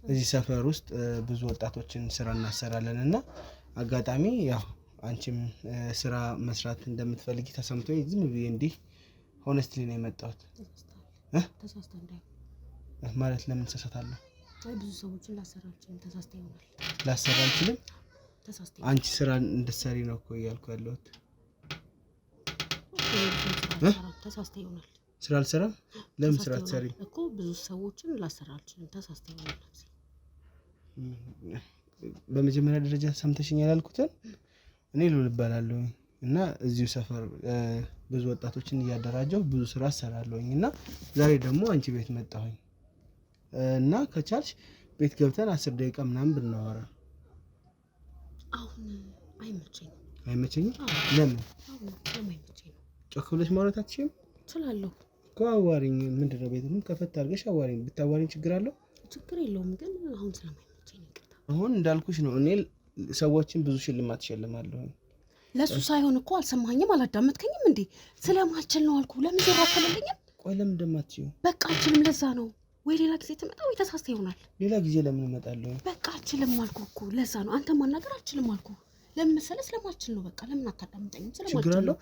እዚህ ሰፈር ውስጥ ብዙ ወጣቶችን ስራ እናሰራለን እና አጋጣሚ ያው አንቺም ስራ መስራት እንደምትፈልጊ ተሰምቶኝ ዝም ብዬ እንዲህ ሆነስትሊ ነው የመጣሁት። ማለት ለምን ተሳሳታለሁ? ብዙ ሰዎችን ላሰራ አልችልም። ተሳስተ ይሆናል። ላሰራ አልችልም? ተሳስተ አንቺ ስራ እንድትሰሪ ነው እኮ እያልኩ ያለሁት። ተሳስተ ይሆናል። ስራ አልሰራም? ለምን ስራ አትሰሪም? እኮ ብዙ ሰዎችን ላሰራ አልችልም። ተሳስተ ይሆናል። በመጀመሪያ ደረጃ ሰምተሽኛል ያልኩትን እኔ ልውል እባላለሁ እና እዚሁ ሰፈር ብዙ ወጣቶችን እያደራጀሁ ብዙ ስራ እሰራለሁኝ እና ዛሬ ደግሞ አንቺ ቤት መጣሁኝ እና ከቻልሽ ቤት ገብተን 10 ደቂቃ ምናምን ብናወራ። አሁን አይመቸኝም። አይመቸኝም? ለምን? አሁን ስለማይመቸኝ ነው። ጮክ ብለሽ ማውራት አትችይም? እችላለሁ እኮ አዋሪኝ። ምንድነው ቤቱን ከፈት አድርገሽ አዋሪኝ። ብታዋሪኝ ችግር አለው? ችግር የለውም ግን አሁን ስለማይመቸኝ ይቅርታ። አሁን እንዳልኩሽ ነው እኔ ሰዎችን ብዙ ሽልማት እሸልማለሁ። ለሱ ሳይሆን እኮ አልሰማኝም፣ አላዳመጥከኝም እንዴ? ስለማልችል ነው አልኩ። ለምን ዘራ አትልልኝም? ቆይ ለምን እንደማትችይው? በቃ አልችልም። ለዛ ነው ወይ ሌላ ጊዜ ትመጣ ወይ ተሳስተ ይሆናል። ሌላ ጊዜ ለምን እመጣለሁ? በቃ አልችልም አልኩ እኮ ለዛ ነው። አንተ ማናገር አልችልም አልኩ። ለምን መሰለህ? ስለማልችል ነው። በቃ ለምን አታዳምጠኝም? ችግር አለው?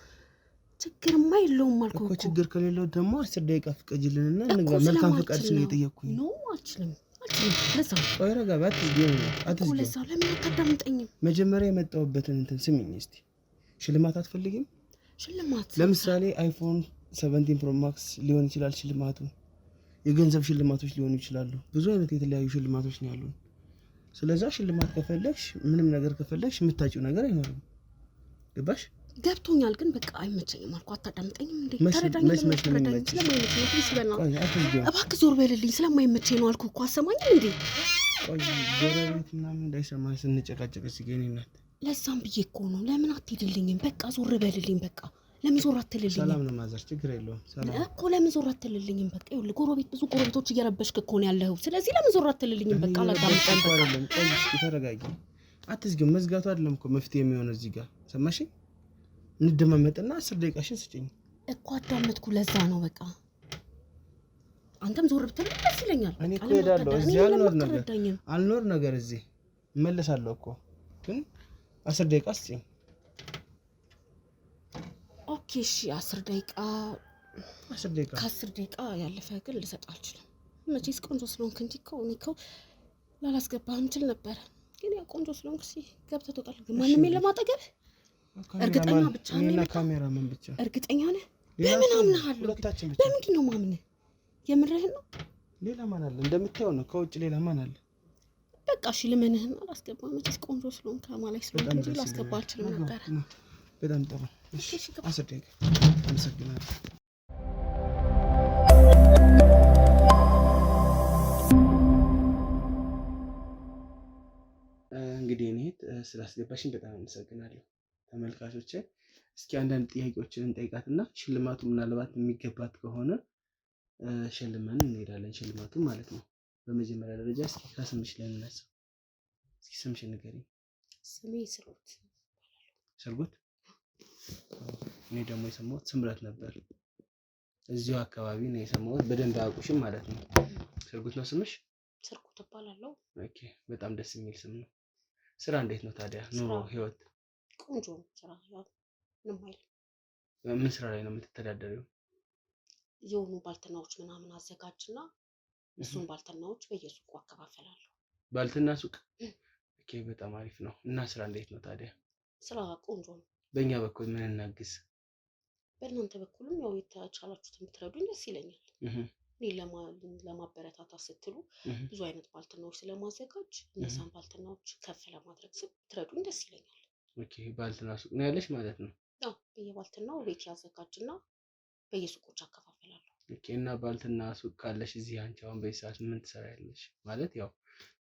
ችግርማ የለውም አልኩ እኮ። ችግር ከሌለው ደግሞ 10 ደቂቃ ፍቀጂልንና እንግባ። መልካም ፍቃድ ነው የጠየቅኩኝ። ኖ አልችልም። ለዛ ቆይ ረጋ ባት ዲው አትዝጊው። ለዛ ለምን አታዳምጠኝም? መጀመሪያ የመጣሁበትን እንትን ስሚኝ እስቲ። ሽልማት አትፈልጊም? ሽልማት ለምሳሌ አይፎን 17 ፕሮ ማክስ ሊሆን ይችላል ሽልማቱ። የገንዘብ ሽልማቶች ሊሆኑ ይችላሉ። ብዙ አይነት የተለያዩ ሽልማቶች ነው ያሉን። ስለዛ ሽልማት ከፈለግሽ ምንም ነገር ከፈለግሽ የምታጪው ነገር አይኖርም። ገባሽ? ገብቶኛል ግን በቃ አይመቸኝም አልኩ። አታዳምጠኝም እንዴ? ተረዳኝ። እባክህ ዞር በልልኝ። ስለማይመቸኝ ነው አልኩ እኮ። አሰማኝም እንዴ? ቆይ ጎረቤት ምናምን እንዳይሰማ ስንጨቃጨቅ ሲገኝ እናት። ለዛም ብዬ እኮ ነው። ለምን አትሄድልኝም? በቃ ዞር በልልኝ። በቃ ለምን ዞር አትልልኝም? ሰላም ነው ማዘር፣ ችግር የለውም። ሰላም እኮ ለምን ዞር አትልልኝም? በቃ ይኸውልህ ጎረቤት ብዙ ጎረቤቶች እየረበሽክ እኮ ነው ያለኸው። ስለዚህ ለምን ዞር አትልልኝም? በቃ አላዳምጠኝ። በቃ አይደለም። ቆይ እስኪ ተረጋጊ። አትዝጊው። መዝጋቱ አይደለም እኮ መፍትሄ የሚሆነው እዚህ ጋር ሰማሽ? እንደማመጥና 10 ደቂቃሽን ስጪኝ እኮ። አዳመጥኩ። ለዛ ነው በቃ አንተም ዞር ብትል ደስ ይለኛል። እኔ እኮ ሄዳለሁ። እዚህ አልኖር ነገር እዚህ እመለሳለሁ እኮ። ግን 10 ደቂቃ ስጪኝ። ኦኬ እሺ 10 ደቂቃ። ከ10 ደቂቃ ያለፈ ግን ልሰጥ አልችልም። መቼስ ቆንጆ ስለሆንክ እንጂ እኮ እኔ እኮ ላላስገባህ እንችል ነበረ። ግን ያው ቆንጆ ስለሆንክ ገብተህ ትወጣለህ። ግን ማንም የለም አጠገብህ። እርግጠኛ ብቻ ነኝ። እና ካሜራማን ብቻ እርግጠኛ ነህ? በምን አምናለሁ? በምንድን ነው ማምነህ? የምርህን ነው? ሌላ ማን አለ? እንደምታየው ነው። ከውጭ ሌላ ማን አለ? በቃ እሺ ልመንህና ላስገባ። መቼስ ቆንጆ ስለሆንክ ከማላይ ስለሆንክ እንጂ ላስገባ አልችልም ነበረ። በጣም ጥሩ። እሺ 10 ደቂቃ። አመሰግናለሁ። እንግዲህ እኔ ስላስገባሽኝ በጣም አመሰግናለሁ። ተመልካቾቼ እስኪ አንዳንድ ጥያቄዎችን እንጠይቃትና ሽልማቱ ምናልባት የሚገባት ከሆነ ሸልመን እንሄዳለን። ሽልማቱ ማለት ነው። በመጀመሪያ ደረጃ እስኪ ከስምሽ ላይ እንነሳ። እስኪ ስምሽን ንገሪኝ። ስሜ ስርጉት። ስርጉት? እኔ ደግሞ የሰማሁት ስምረት ነበር። እዚሁ አካባቢ ነው የሰማሁት። በደንብ አያውቁሽም ማለት ነው። ስርጉት ነው ስምሽ? ስርጉት እባላለሁ። ኦኬ፣ በጣም ደስ የሚል ስም ነው። ስራ እንዴት ነው ታዲያ? ኑሮ፣ ህይወት? ቆንጆ ስራ። ያው ምንም አይልም። ምን ስራ ላይ ነው የምትተዳደሪው? የሆኑ ባልትናዎች ምናምን አዘጋጅና እሱን ባልትናዎች በየሱቁ አከፋፈላለሁ። ባልትና ሱቅ። ኦኬ በጣም አሪፍ ነው። እና ስራ እንዴት ነው ታዲያ? ስራ ቆንጆ ነው። በእኛ በኩል ምን እናግዝ? በእናንተ በኩልም ያው የተቻላችሁትን ብትረዱኝ ደስ ይለኛል። እኔ ለማበረታታት ስትሉ ብዙ አይነት ባልትናዎች ስለማዘጋጅ እነዛን ባልትናዎች ከፍ ለማድረግ ብትረዱኝ ደስ ይለኛል። ኦኬ ባልትና ሱቅ ነው ያለሽ ማለት ነው? አዎ በየባልትናው ቤት ያዘጋጅና በየሱቆች አከፋፈላለሁ። ኦኬ እና ባልትና ሱቅ ካለሽ እዚህ አንቺ አሁን በዚህ ሰዓት ምን ትሰሪያለሽ? ማለት ያው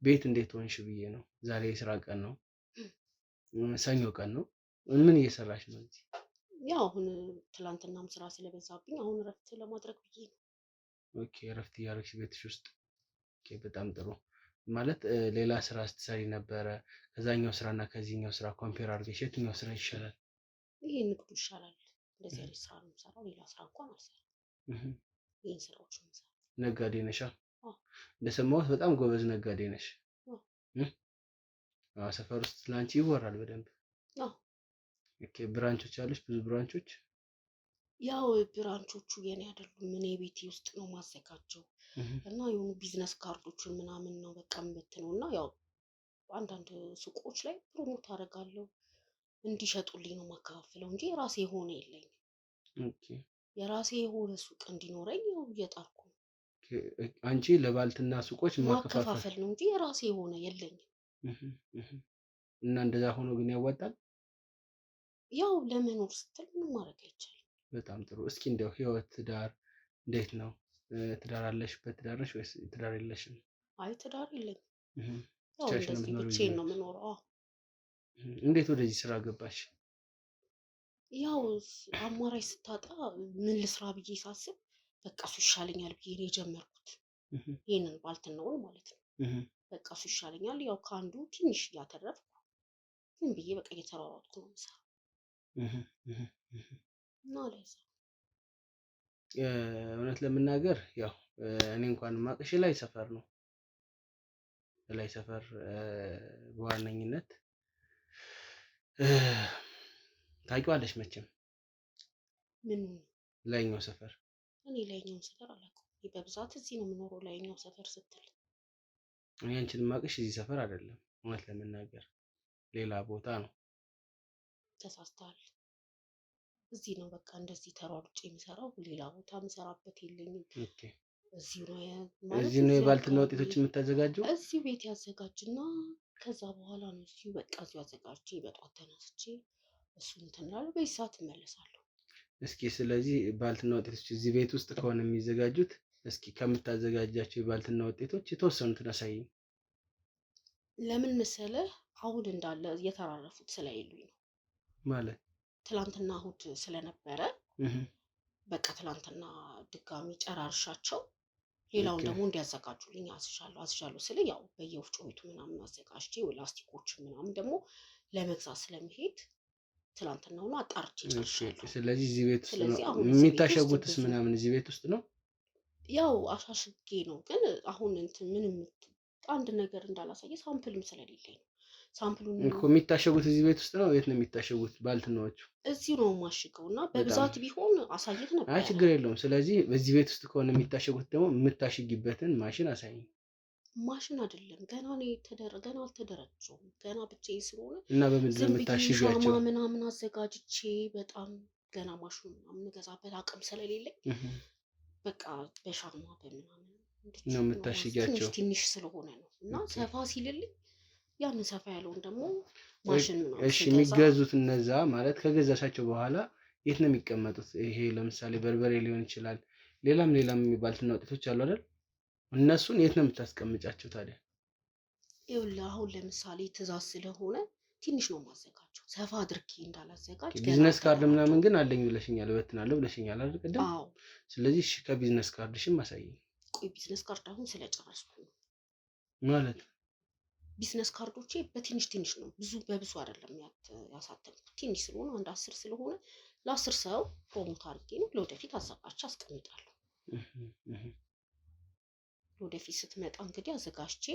ቤት እንዴት ሆንሽ ብዬ ነው። ዛሬ የስራ ቀን ነው፣ ሰኞ ቀን ነው። ምን እየሰራሽ ነው እዚህ? ያው አሁን ትላንትናም ስራ ስለበዛብኝ አሁን እረፍት ለማድረግ ብዬ ነው። ኦኬ እረፍት እያደረግሽ ቤትሽ ውስጥ። ኦኬ በጣም ጥሩ። ማለት ሌላ ስራ ስትሰሪ ነበረ? ከዛኛው ስራና ከዚህኛው ስራ ኮምፔር አድርገሽ የትኛው ስራ ይሻላል? ይሄ ንግዱ ይሻላል። እንደዚህ አይነት ስራ ነው የምሰራው። ሌላ ስራ እንኳን አልሰራም። ይሄን ስራዎች ነው የምሰራው። ነጋዴ ነሻ? እንደሰማሁት በጣም ጎበዝ ነጋዴ ነሽ። ሰፈር ውስጥ ስላንቺ ይወራል በደንብ። ኦኬ ብራንቾች አሉሽ? ብዙ ብራንቾች? ያው ብራንቾቹ የኔ አይደሉም። እኔ ቤቴ ውስጥ ነው ማዘጋጀው እና የሆኑ ቢዝነስ ካርዶችን ምናምን ነው በቃ የምትነው እና ያው አንዳንድ ሱቆች ላይ ፕሮሞት አደርጋለሁ እንዲሸጡልኝ ነው ማከፋፍለው እንጂ የራሴ የሆነ የለኝም። ኦኬ የራሴ የሆነ ሱቅ እንዲኖረኝ ያው እየጣርኩ ነው። አንቺ ለባልትና ሱቆች ማከፋፈል ነው እንጂ የራሴ የሆነ የለኝም። እና እንደዛ ሆኖ ግን ያዋጣል? ያው ለመኖር ስትል ምንም ማድረግ አይቻልም። በጣም ጥሩ። እስኪ እንደው ህይወት፣ ትዳር እንዴት ነው? ትዳር አለሽ? በትዳር ነሽ ወይስ ትዳር የለሽም? አይ ትዳር የለኝም። ያው እንደዚህ ብቻዬን ነው የምኖረው። እንዴት ወደዚህ ስራ ገባሽ? ያው አማራጭ ስታጣ ምን ልስራ ብዬ ሳስብ በቃ እሱ ይሻለኛል ብዬ ነው የጀመርኩት። ይሄንን ባልትናውን ማለት ነው። በቃ እሱ ይሻለኛል። ያው ከአንዱ ትንሽ እያተረፍኩ ዝም ብዬ በቃ እየተሯሯጥኩ ነው የምሰራው እና ለዛ እውነት ለመናገር ያው እኔ እንኳን ማቅሽ ላይ ሰፈር ነው። ላይ ሰፈር በዋነኝነት ታውቂዋለሽ መቼም። ምን ላይኛው ሰፈር? እኔ ላይኛው ሰፈር አላውቀውም። በብዛት እዚህ ነው የምኖረው። ላይኛው ሰፈር ስትል እኔ አንቺን ማቅሽ እዚህ ሰፈር አይደለም። እውነት ለመናገር ሌላ ቦታ ነው። ተሳስተሃል። እዚህ ነው በቃ እንደዚህ ተሯሩጬ የምሰራው። ሌላ ቦታ የምሰራበት የለኝም። ኦኬ እዚህ ነው እዚህ ነው የባልትና ውጤቶች የምታዘጋጀው? እዚህ ቤት ያዘጋጅና ከዛ በኋላ ነው እዚሁ በቃ እዚሁ አዘጋጅቼ በጧት ተነስቼ እሱን እንትን እላለሁ። በዚህ ሰዓት እመለሳለሁ። እስኪ ስለዚህ ባልትና ውጤቶች እዚህ ቤት ውስጥ ከሆነ የሚዘጋጁት እስኪ ከምታዘጋጃቸው የባልትና ውጤቶች የተወሰኑትን አሳይኝ። ለምን መሰለህ? አሁን እንዳለ እየተራረፉት ስለሌሉኝ ነው። ማለት ትላንትና እሑድ ስለነበረ በቃ ትላንትና ድጋሚ ጨራርሻቸው ሌላውን ደግሞ እንዲያዘጋጁልኝ አዝዣለሁ ስለ ያው በየወፍጮ ቤቱ ምናምን አዘጋጅቼ ላስቲኮች ምናምን ደግሞ ለመግዛት ስለሚሄድ ትላንትናውን አጣርቼ ጨርሻለሁ። ስለዚህ እዚህ ቤት ውስጥ ነው የሚታሸጉትስ? ምናምን እዚህ ቤት ውስጥ ነው ያው አሻሽጌ ነው። ግን አሁን እንትን ምንም አንድ ነገር እንዳላሳየ ሳምፕልም ስለሌለኝ ነው። ሳምፕሉን እኮ የሚታሸጉት እዚህ ቤት ውስጥ ነው። የት ነው የሚታሸጉት ባልትናዎቹ? እዚሁ ነው የማሽገው እና በብዛት ቢሆን አሳየት ነበር። አይ ችግር የለውም። ስለዚህ በዚህ ቤት ውስጥ ከሆነ የሚታሸጉት ደግሞ የምታሽጊበትን ማሽን አሳይኝ። ማሽን አይደለም ገና ገና አልተደራጀሁም። ገና ብቻዬ ስለሆነ እና በምንድን ነው የምታሽጊያቸው? ሻማ ምናምን አዘጋጅቼ በጣም ገና ማሽኑ ምናምን የምገዛበት አቅም ስለሌለኝ በቃ በሻማ በምናምን ነው የምታሽጊያቸው። ትንሽ ስለሆነ ነው እና ሰፋ ሲልልኝ ያንን ሰፋ ያለውን ደግሞ ማሽን ነው። እሺ የሚገዙት እነዛ ማለት ከገዛሻቸው በኋላ የት ነው የሚቀመጡት? ይሄ ለምሳሌ በርበሬ ሊሆን ይችላል፣ ሌላም ባልትና ውጤቶች አሉ አይደል? እነሱን የት ነው የምታስቀምጫቸው ታዲያ? ይኸውልህ አሁን ለምሳሌ ትእዛዝ ስለሆነ ትንሽ ነው የማዘጋጀው፣ ሰፋ አድርጌ እንዳላዘጋጅ። ቢዝነስ ካርድ ምናምን ግን አለኝ ብለሽኛል፣ እበትናለሁ ብለሽኛል አይደል ቅድም? አዎ። ስለዚህ እሺ ከቢዝነስ ካርድሽም አሳይኝ። ቆይ ቢዝነስ ካርድ አሁን ስለጨረስኩ ነው ማለት ቢዝነስ ካርዶቼ በትንሽ ትንሽ ነው፣ በብዙ አይደለም ያሳተምኩት። ትንሽ ስለሆነ አንድ 10 ስለሆነ ለ10 ሰው ፕሮሞት አድርጌ ነው ለወደፊት አዘጋጅቼ አስቀምጣለሁ። ወደፊት ስትመጣ እንግዲህ አዘጋጅቼ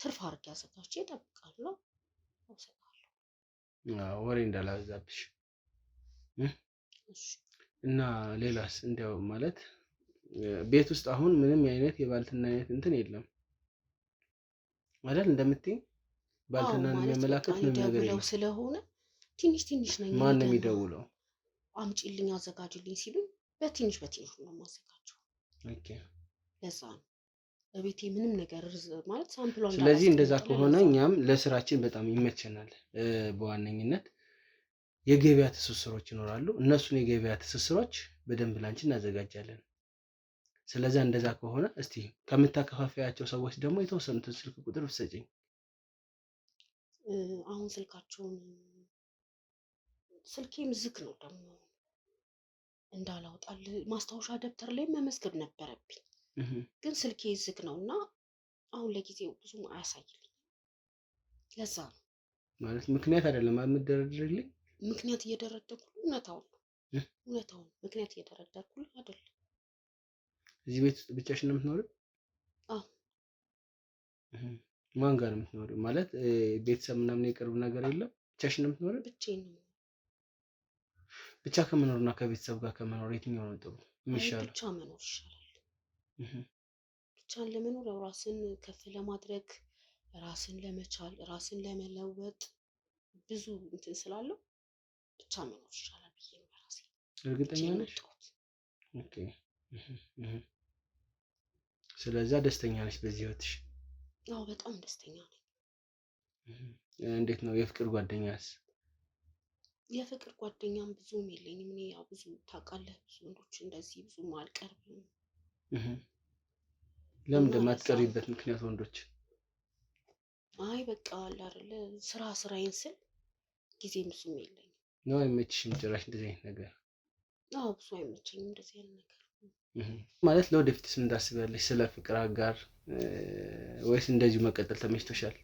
ትርፍ አድርጌ አዘጋጅቼ እጠብቃለሁ፣ አውሰዳለሁ። ወሬ እንዳላበዛብሽ። እና ሌላስ እንዲያው ማለት ቤት ውስጥ አሁን ምንም አይነት የባልትና አይነት እንትን የለም አይደል? እንደምትይ ባልትናን የሚያመላክት ምንም ነገር የለም ስለሆነ ትንሽ ትንሽ ነኝ። ማን ነው የሚደውለው? አምጪልኝ አዘጋጅልኝ ሲሉኝ በትንሽ ነው የማዘጋጀው። ኦኬ ለዛ ነው በቤቴ ምንም ነገር ማለት ሳምፕሏን። ስለዚህ እንደዛ ከሆነ እኛም ለስራችን በጣም ይመቸናል። በዋነኝነት የገበያ ትስስሮች ይኖራሉ። እነሱን የገበያ ትስስሮች በደንብ ላንቺ እናዘጋጃለን። ስለዚህ እንደዛ ከሆነ እስቲ ከምታከፋፈያቸው ሰዎች ደግሞ የተወሰኑትን ስልክ ቁጥር ብትሰጪኝ። አሁን ስልኬም ዝግ ነው ደግሞ እንዳላውጣል ማስታወሻ ደብተር ላይ መመዝገብ ነበረብኝ። ግን ስልኬ ዝግ ነው እና አሁን ለጊዜው ብዙም አያሳይልኝ። ለዛ ነው ማለት ምክንያት አይደለም የምትደረድርልኝ። ምክንያት እየደረደርኩ እውነታውን ምክንያት እየደረደርኩ አይደለም። እዚህ ቤት ውስጥ ብቻሽን ነው የምትኖሪው? አዎ። ማን ጋር ነው የምትኖሪው? ማለት ቤተሰብ ምናምን የቅርብ ነገር የለም? ብቻሽን ነው የምትኖሪው? ብቻዬን ነው። ብቻ ከመኖርና ከቤተሰብ ጋር ከመኖር የትኛው ነው ጥሩ የሚሻለው? ብቻ መኖር ይሻላል። ብቻን ለመኖር ራስን ከፍ ለማድረግ ራስን ለመቻል ራስን ለመለወጥ ብዙ እንትን ስላለው ብቻ መኖር ይሻላል ብዬ ነው ራሴ። እርግጠኛ ነሽ? ኦኬ። ስለዚህ ደስተኛ ነሽ በዚህ ህይወትሽ? አዎ በጣም ደስተኛ ነኝ። እንዴት ነው የፍቅር ጓደኛስ? የፍቅር ጓደኛም ብዙም የለኝም። እኔ ያው ብዙ ታውቃለህ፣ ብዙ ወንዶች እንደዚህ ብዙም አልቀርብም። ለምን እንደማትቀርቢበት ምክንያት ወንዶች? አይ በቃ አለ አይደለ ስራዬን ስል ጊዜም ብዙም የለኝም። ነው አይመችሽም ጭራሽ እንደዚህ አይነት ነገር? አዎ ብዙ አይመቸኝም እንደዚህ አይነት ነገር። ማለት ለወደፊትስ ምን ታስቢያለሽ? ስለ ፍቅር አጋር ወይስ እንደዚሁ መቀጠል ተመችቶሻል?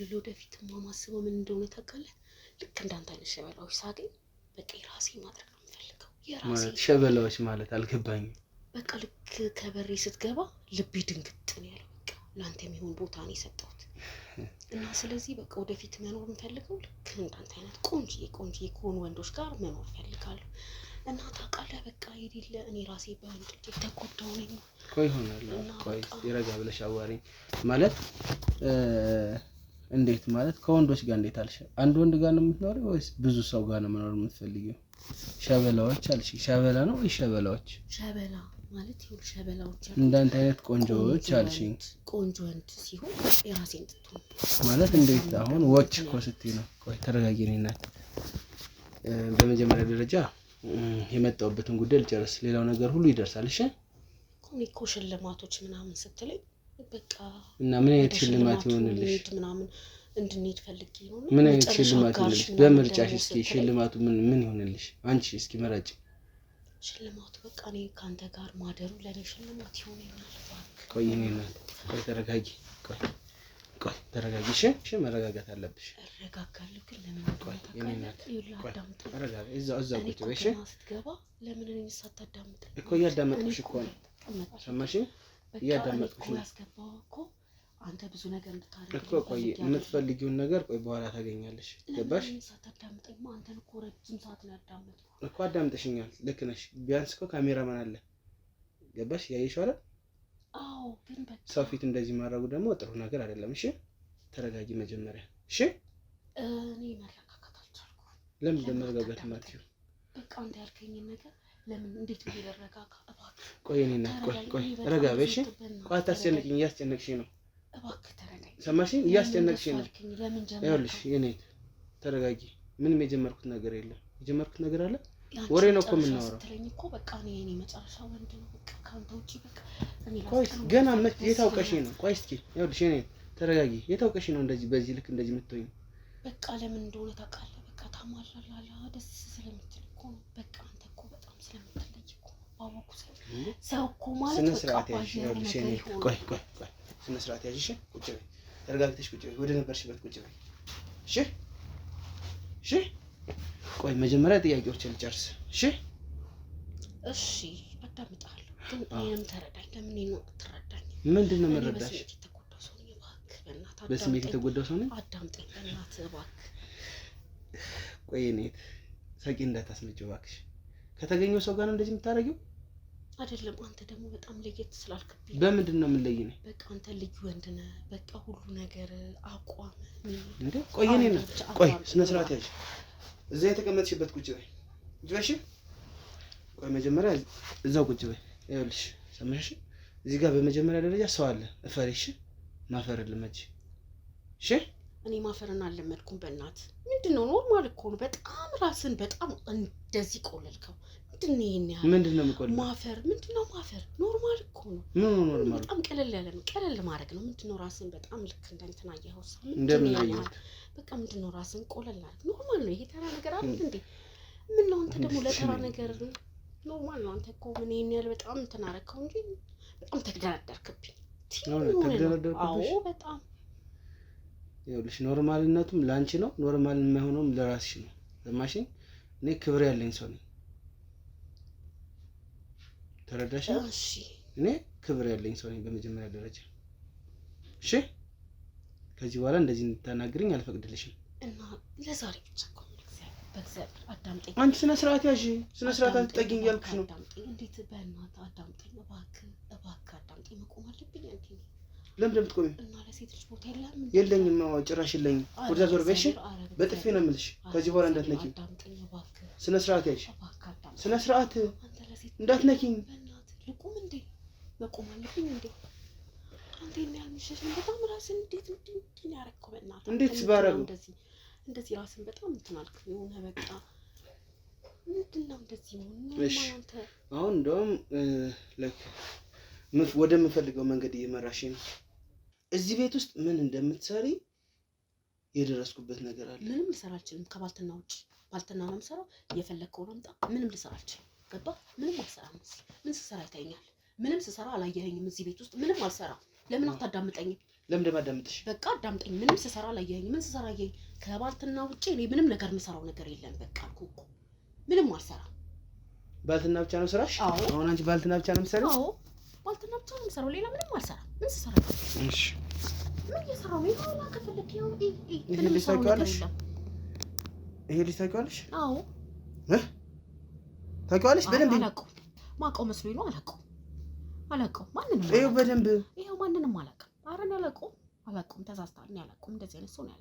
ለወደፊትማ ማስበው ምን እንደሆነ ታውቃለህ? ልክ እንዳንተ አይነት ሸበላዎች ሳገኝ በቃ የራሴ ማድረግ ነው የምፈልገው። ማለት ሸበላዎች ማለት አልገባኝም። በቃ ልክ ከበሬ ስትገባ ልቤ ድንግጥ ነው ያለው። በቃ ለአንተ የሚሆን ቦታ ነው የሰጠሁት እና ስለዚህ በቃ ወደፊት መኖር የምፈልገው ልክ እንዳንተ አይነት ቆንጆዬ ከሆኑ ወንዶች ጋር መኖር እፈልጋለሁ። እና ታውቃለህ በቃ የሌለ እኔ ራሴ በወንድ ልጅ ተጎዳሁ ነኝ። ቆይ ይሆናል። ቆይ ይረጋ ብለሽ አዋሪኝ። ማለት እንዴት ማለት ከወንዶች ጋር እንዴት አልሽ? አንድ ወንድ ጋር ነው የምትኖሪው ወይስ ብዙ ሰው ጋር ነው መኖር የምትፈልጊው? ሸበላዎች አልሽ። ሸበላ ነው ወይ ሸበላዎች? ሸበላ ማለት ይሁን ሸበላዎች እንዳንተ አይነት ቆንጆዎች አልሽኝ። ቆንጆ ወንድ ሲሆን የራሴን ትተው ማለት እንዴት አሁን ወጭ እኮ ስትይ ነው። ቆይ ተረጋጊ ነኝ እናት። በመጀመሪያ ደረጃ የመጣሁበትን ጉዳይ ልጨርስ፣ ሌላው ነገር ሁሉ ይደርሳል። እሺ እኮ ሽልማቶች ምናምን ስትለኝ በቃ እና ምን አይነት ሽልማት ይሆንልሽ? ምናምን እንድንሄድ ፈልጌ ነው። ምን አይነት ሽልማት ይሆንልሽ? በምርጫሽ እስኪ ሽልማቱ ምን ይሆንልሽ? አንቺ እስኪ መረጭ። ሽልማቱ በቃ እኔ ካንተ ጋር ማደሩ ለኔ ሽልማት ይሆነኛል። ቆይ እኔ እናት ቆይ ተረጋጊ። ቆይ ተረጋጊ። እሺ መረጋጋት አለብሽ። እረጋጋለሁ ግን ለምን? ቆይ እኔ እናት ቆይ ተረጋጊ። እዛው ቁጭ በይ። እሺ ስትገባ ለምን እኔን ሳታዳምጠኝ? እኮ እያዳመጥኩሽ እኮ ነው። ሰማሽኝ? እያዳመጥኩሽ ነው። ያስገባው እኮ አንተ ብዙ ነገር እንድታደርግ እኮ ቆይ የምትፈልጊውን ነገር ቆይ በኋላ ታገኛለሽ። ገባሽ? ሳታዳምጠኝማ አንተን እኮ ረጅም ሰዓት ነው ያዳመጥኩት እኮ። አዳምጠሽኛል። ልክ ነሽ። ቢያንስ እኮ ካሜራማን አለ። ገባሽ? ያየሽው አይደል? አዎ ግን በቃ ሰው ፊት እንደዚህ ማድረጉ ደግሞ ጥሩ ነገር አይደለም። እሺ ተረጋጊ መጀመሪያ። እሺ እኔ መረጋጋት አልቻልኩም። ለምን እንደመረጋጋት ማትችይው? በቃ አንተ ያልከኝን ነገር ለምን እንዴት ብዬ ልረጋጋ? እባክህ ቆይ እኔ እናት ቆይ ረጋ በይ። እሺ ቆይ አታስጨንቅኝ። እያስጨነቅሽኝ ነው። እባክህ ተረጋጊ። ሰማሽኝ? እያስጨነቅሽኝ ነው። ለምን ጀመርክ? ይኸውልሽ የኔ ተረጋጊ። ምንም የጀመርኩት ነገር የለም። የጀመርኩት ነገር አለ? ወሬ ነው እኮ የምናወራው። ስትለኝ እኮ በቃ እኔ መጨረሻ ወንድ ነው በቃ ካንተ ውጪ በቃ እኔ ቆይ ገና የታውቀሽኝ ነው። ቆይ እስኪ ይኸውልሽ የኔ ተረጋጊ። የታውቀሽኝ ነው እንደዚህ በዚህ ልክ እንደዚህ የምትሆኝ? በቃ ለምን እንደሆነ ታውቃለህ? በቃ ታማላላላ ደስ ስለምትል እኮ ነው። በቃ አንተ እኮ በጣም ስለምትለይ እኮ ነው። ባወኩ ሰው እኮ ማለት ስነ ስርዓት ያዥ። ይኸውልሽ የኔ ቆይ ስነ ስርዓት ያዥ። እሺ ቁጭ በይ። ተረጋግተሽ ቁጭ በይ። ወደ ነበርሽበት ቁጭ በይ። እሺ ቆይ መጀመሪያ ጥያቄዎችን ልጨርስ። እሺ አዳምጣለሁ፣ ግን እኔንም ተረዳኝ። ለምን ነው የምትረዳኝ? ምንድን ነው የምረዳሽ? በስሜት የተጎዳው ሰው ነኝ። አዳምጠኝ በእናትህ እባክህ። ቆይ እኔ ሳቂ እንዳታስመጪው እባክሽ። ከተገኘው ሰው ጋር ነው እንደዚህ የምታደርጊው? አይደለም አንተ ደግሞ በጣም ለየት ስላልክብኝ። በምንድን ነው የምንለይ ነው? በቃ አንተ ልዩ ወንድ ነህ። በቃ ሁሉ ነገር አቋም እንዴ ቆይ እኔ ነኝ። ቆይ ስነ ስርዓት ያዥ። እዛ የተቀመጥሽበት ቁጭ በይ። ቁጭ በይ። ቆይ መጀመሪያ እዛው ቁጭ በይ። ይኸውልሽ ሰማሽ? እዚህ ጋር በመጀመሪያ ደረጃ ሰው አለ። እፈሪሽ ማፈር ልመጂ። እሺ እኔ ማፈርን አልለመድኩም። በእናት ምንድነው? ኖርማል እኮ ነው። በጣም ራስን በጣም እንደዚህ ቆለልከው። ምንድነው ይሄን ያህል? ምንድነው የምቆልለው? ማፈር ምንድነው? ማፈር ኖርማል እኮ ነው። ምን ኖርማል? በጣም ቀለል ያለ ነው። ቀለል ማድረግ ነው። ምንድነው? ራስን በጣም ልክ እንደንትና ያውሳ እንደምን ያያል? በቃ ምንድነው? ራስን ቆለል አድርግ። ኖርማል ነው። ይሄ ተራ ነገር አይደል እንዴ? ምን ነው አንተ ደግሞ ለተራ ነገር ኖርማል ነው። አንተ እኮ ምን ይሄን ያህል በጣም እንትን አደረከው እንጂ በጣም ተግደረደርክብኝ። አዎ በጣም ይኸውልሽ ኖርማልነቱም ላንቺ ነው፣ ኖርማል የማይሆነውም ለራስሽ ነው። ሰማሽኝ? እኔ ክብር ያለኝ ሰው ነኝ። ተረዳሽ? እሺ እኔ ክብር ያለኝ ሰው ነኝ በመጀመሪያ ደረጃ። እሺ ከዚህ በኋላ እንደዚህ እንድታናግሪኝ አልፈቅድልሽም። እና ለዛሬ ብቻ እኮ በእግዚአብሔር አዳምጠኝ። አንቺ ስነ ስርዓት ያዥ። ስነ ስርዓት አትጠጊኝ እያልኩሽ ነው። አዳምጠኝ። እንዴት በእናትህ አዳምጠኝ። እባክህ አዳምጠኝ። መቆም አለብኝ እንዴ? ለምን እንደምትቆሚው? እና ለሴት ልጅ ቦታ የለኝም። ጭራሽ የለኝም። ወደዛ ዞር በይ። እሺ በጥፌ ነው የምልሽ። ከዚህ በኋላ እንዳትነኪኝ። አዳምጠኝ እባክህ። ስነ ስርዓት ያዥ። እባክህ አዳምጠኝ። ስነ ስርዓት አንተ ለሴት እንዳትነኪኝ። በእናትህ ልቁም እንዴ? መቆም አለብኝ እንዴ? አንተ የሚያልምሽሽ በጣም ራስን እንዴት ያረከው? በእናትህ እንዴት ባረገው? እንደዚህ ራስን በጣም እንትን አልክ። የሆነ በቃ ምንድነው እንደዚህ ነው? እሺ አሁን እንደውም ወደምፈልገው መንገድ እየመራሽ ነው። እዚህ ቤት ውስጥ ምን እንደምትሰሪ የደረስኩበት ነገር አለ። ምንም ልሰራ አልችልም ከባልትና ውጭ። ባልትና ነው የምሰራው። እየፈለግከውን አምጣ። ምንም ልሰራ አልችልም። ገባ? ምንም አልሰራም። ምን ስሰራ ይታየኛል? ምንም ስሰራ አላየኸኝም። እዚህ ቤት ውስጥ ምንም አልሰራም። ለምን አታዳምጠኝም? ለምን ደማዳምጥሽ? በቃ አዳምጠኝ። ምንም ስሰራ አላየኸኝም። ምን ስሰራ አየኸኝ? ከባልትና ውጭ እኔ ምንም ነገር የምሰራው ነገር የለም። በቃ አልኩህ እኮ ምንም አልሰራም። ባልትና ብቻ ነው ስራሽ? አሁን አንቺ ባልትና ብቻ ነው የምትሰሪው? አዎ ባልትና ብቻ ነው የምሰራው። ሌላ ምንም አልሰራም። ምን ስሰራ? እሺ ምን እየሰራው ነው? ይኸውልህ ከፈለክ ይኸው ይሄ ልጅ ታውቂዋለሽ? ይሄ ልጅ ታውቂዋለሽ? አዎ ታውቂዋለሽ? በደንብ አላውቀውም። ማውቀው መስሎኝ ነው። አላውቀውም። ማንንም ይኸው በደንብ ይኸው ማንንም አላውቅም። ኧረ እኔ አላውቀውም። ተሳስተሃል። እኔ አላውቀውም። እንደዚህ አይነት ሰው ነው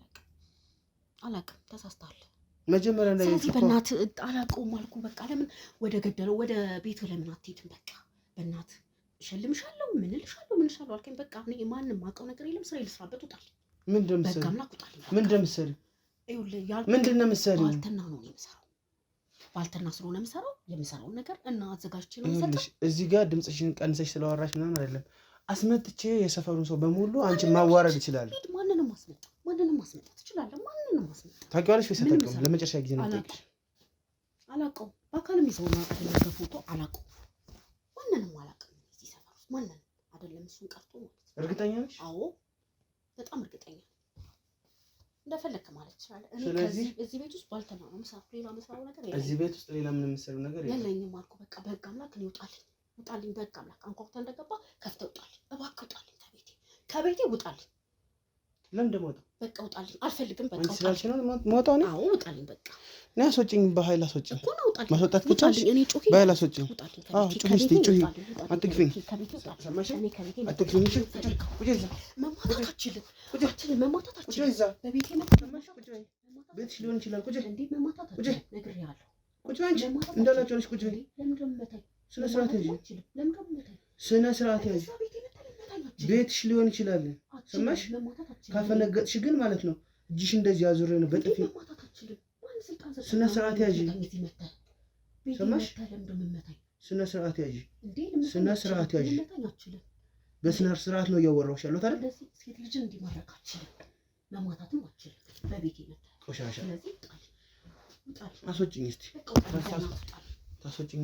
አላውቅም። ተሳስተሃል። መጀመሪያ ላይ ስለዚህ በእናትህ አላውቀውም አልኩህ። በቃ ለምን ወደ ገደለው ወደ ቤቱ ለምን አትሄድም? በቃ በእናትህ እሸልምሻለሁ፣ ምን እልሻለሁ አልከኝ። በቃ እኔ ማንም የማውቀው ነገር የለም። ስራ ልስራበት። ውጣልኝ። ምንድን ነው የምትሰሪው? ምንድን ነው የምትሰሪው? ባልትና ነው የምሰራው። ባልትና ስለሆነ የምሰራውን ነገር እና አዘጋጅቼ ነው የምሰጠው። እዚህ ጋር ድምፅሽን ቀንሰሽ ስለዋራሽ ምናምን አይደለም። አስመጥቼ የሰፈሩን ሰው በሙሉ አንቺን ማዋረድ ይችላል። ማንንም ማስመጣት ትችላለህ። ማንንም ማስመጣት ታውቂዋለሽ ወይስ አታውቂውም? ለመጨረሻ ጊዜ ነው የምጠይቅሽ። አላውቀውም። በአካልም ይዘው ነው በፎቶ አላውቀውም። ማንንም አላውቅም። እዚህ ሰፈር ውስጥ ማንንም አይደለም። እሱን ቀርቶ ማለት ነው። እርግጠኛ ነሽ? አዎ በጣም እርግጠኛ። እንደፈለክ ማለት ትችላለህ። ስለዚህ እዚህ ቤት ውስጥ ባልተና ነው የምሰራው። ሌላ የምሰራው ነገር የለም። እዚህ ቤት ውስጥ ሌላ ምን የምትሰሪው ነገር የለኝም አልኩህ። በቃ በህግ አምላክ እኔ ውጣልኝ። በህግ አምላክ አንኳኩተህ እንደገባ ከፍተህ ውጣልኝ። እባክህ ውጣልኝ። ከቤቴ ውጣልኝ። ለምን ደግሞ ወጣ? በቃ ውጣልኝ። አልፈልግም። በቃ ውጣልኝ ነው መውጣው ነው? አዎ ውጣልኝ። በቃ እኔ አስወጪኝ። በኃይል አስወጪኝ እኮ ነው። ውጣልኝ። ማስወጣት ከቻልሽ እኔ ጮሂ በኃይል አስወጪኝ። አዎ ጮሂ እስቲ ጮሂ። አትግፊኝ። ሰማሽ? አትግፊኝ። ቁጭ እዛ። መማታት አትችልም። መማታት አትችልም። ቁጭ እዛ። በቤቴ ቤትሽ ሊሆን ይችላል። ቁጭ እንዴ መማታት አትችልም። ነግሬሃለሁ። ቁጭ አንቺ እንዳላጨውልሽ ቁጭ በይ። ለምን ደምመታኝ? ስነ ስርዓት ያዥ። ለምን ደምመታኝ? ስነ ስርዓት ያዥ። ቤትሽ ሊሆን ይችላል። ሰማሽ? ካፈነገጥሽ ግን ማለት ነው እጅሽ እንደዚህ አዙሬ ነው በጥፊ። ስነ ስርዓት ያዥ። ሰማሽ? ስነ ስርዓት ያዥ። ስነ ስርዓት ያዥ። በስነ ስርዓት ነው እያወራሁሽ ያለሁት አይደል? ሴት ልጅ እንዲማረክ አትችልም። መማታትም አትችልም። በቤቴ መጣ ቆሻሻ። ስለዚህ አስወጪኝ እስቲ። ታስወጪኝ።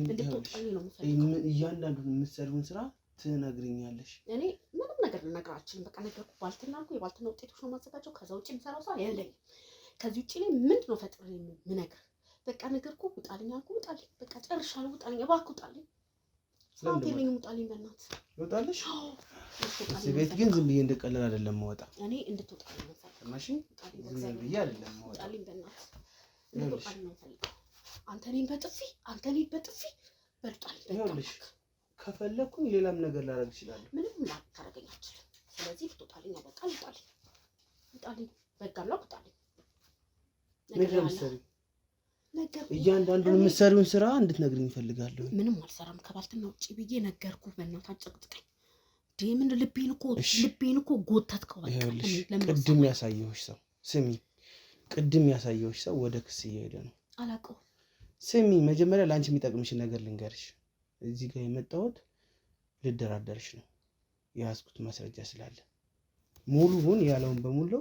እያንዳንዱን የምትሰሪውን ስራ ትነግሪኛለሽ። እኔ ምንም ነገር ልነግርህ አልችልም። በቃ ነገርኩህ። ባልትና አልኩህ። የባልትና ውጤቶች ነው የማዘጋጀው። ከዛ ውጭ የምሰራው ስራ የለኝም። ከዚህ ውጭ ላይ ምንድን ነው ፈጥሬ የምነግርህ? በቃ ነገርኩህ። ውጣልኝ አልኩህ። ውጣልኝ። በቃ ጨርሻለሁ። ውጣልኝ። እባክህ ውጣልኝ። ሰዓት የለኝም። ውጣልኝ በእናትህ። ይወጣልሽ? እዚህ ቤት ግን ዝም ብዬ እንደቀለል አይደለም የምወጣ። እኔ እንድትወጣልኝ ነው የምፈልገው። ማሽ ዝም ብዬ አይደለም የምወጣ። ውጣልኝ በእናትህ። እንድትወጣልኝ ነው የምፈልገው። አንተ እኔን በጥፊ በልጣልኝ። ይኸውልሽ ከፈለኩኝ ሌላም ነገር ላደርግ እችላለሁ። ምንም ላታረገኝ አትችልም። ስለዚህ ትወጣልኝ። በቃ ልጣልኝ በቃ ነው ልጣልኝ። ነገር ምሰሪ እያንዳንዱን የምትሰሪውን ስራ እንድትነግሪኝ እፈልጋለሁ። ምንም አልሰራም ከባልትና ውጪ ብዬ ነገርኩህ። በእናትህ አጨቅጭቀኝ። ምን ልቤን እኮ ጎተትከው። በቃ ቅድም ያሳየሁሽ ሰው ስሚ፣ ቅድም ያሳየሁሽ ሰው ወደ ክስ እየሄደ ነው። አላውቀውም። ስሚ፣ መጀመሪያ ለአንቺ የሚጠቅምሽን ነገር ልንገርሽ። እዚህ ጋር የመጣሁት ልደራደርሽ ነው። የያዝኩት ማስረጃ ስላለ ሙሉውን ያለውን በሙሉ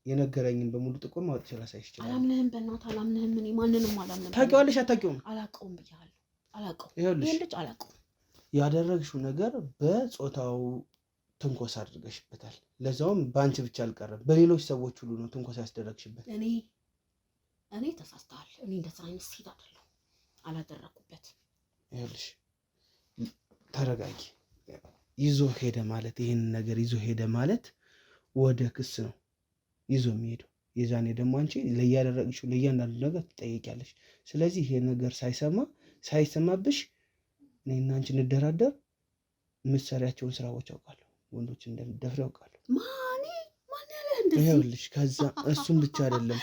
የነገረኝን በሙሉ ጥቆም አውጥቼ ላሳይሽ ይችላል። አላምንህም፣ በእናትህ አላምንህም። እኔ ማንንም አላምንህም። ታውቂዋለሽ አታውቂውም? አላውቀውም ብያለሁ። አላውቀውም። ይኸውልሽ ልጅ አላውቀውም። ያደረግሽው ነገር በጾታው ትንኮሳ አድርገሽበታል። ለዛውም በአንቺ ብቻ አልቀረም፣ በሌሎች ሰዎች ሁሉ ነው ትንኮሳ ያስደረግሽበት። እኔ ተሳስተሃል። እኔ እንደዛ አይነት ሴት አይደለሁ፣ አላደረኩበት። ይኸውልሽ ተረጋጊ። ይዞ ሄደ ማለት ይሄንን ነገር ይዞ ሄደ ማለት ወደ ክስ ነው ይዞ የሚሄደው። የዛኔ ደግሞ አንቺ ለያደረግሽው ለእያንዳንዱ ነገር ትጠየቂያለሽ። ስለዚህ ይሄ ነገር ሳይሰማብሽ እኔና አንቺ እንደራደር። የምትሰሪያቸውን ስራዎች አውቃለሁ፣ ወንዶች እንደምትደፍሪ አውቃለሁ። ማን ያለህ እንደዚህ? ይኸውልሽ ከዛ እሱም ብቻ አይደለም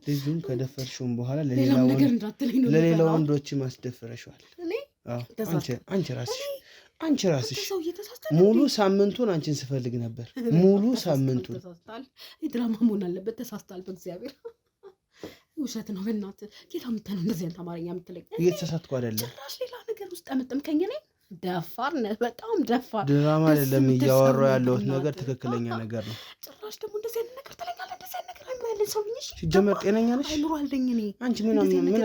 ልጁን ከደፈርሽውም በኋላ ለሌላ ወንዶች ማስደፈረሽዋል። አንቺ ራስሽ ሙሉ ሳምንቱን አንቺን ስፈልግ ነበር። ሙሉ ሳምንቱን ድራማ መሆን አለበት። ተሳስታል። በእግዚአብሔር ውሸት ነው። በእናትህ ጌታ ምተነው እንደዚህ አይነት አማርኛ የምትለኝ እየተሳሳትኩ አይደለም። ጭራሽ ሌላ ነገር ውስጥ አመጠምከኝ። እኔ ደፋር ነህ፣ በጣም ደፋር። ድራማ አይደለም እያወራሁ ያለሁት ነገር ትክክለኛ ነገር ነው። ጭራሽ ደግሞ እንደዚህ አይነት ነገር ትለኛለህ። እንደዚህ አይነት ነገር አይምሮ ያለኝ ሰው ነሽ። ሲጀመር ጤነኛ ነሽ? አይምሮ አለኝ እኔ። አንቺ ምን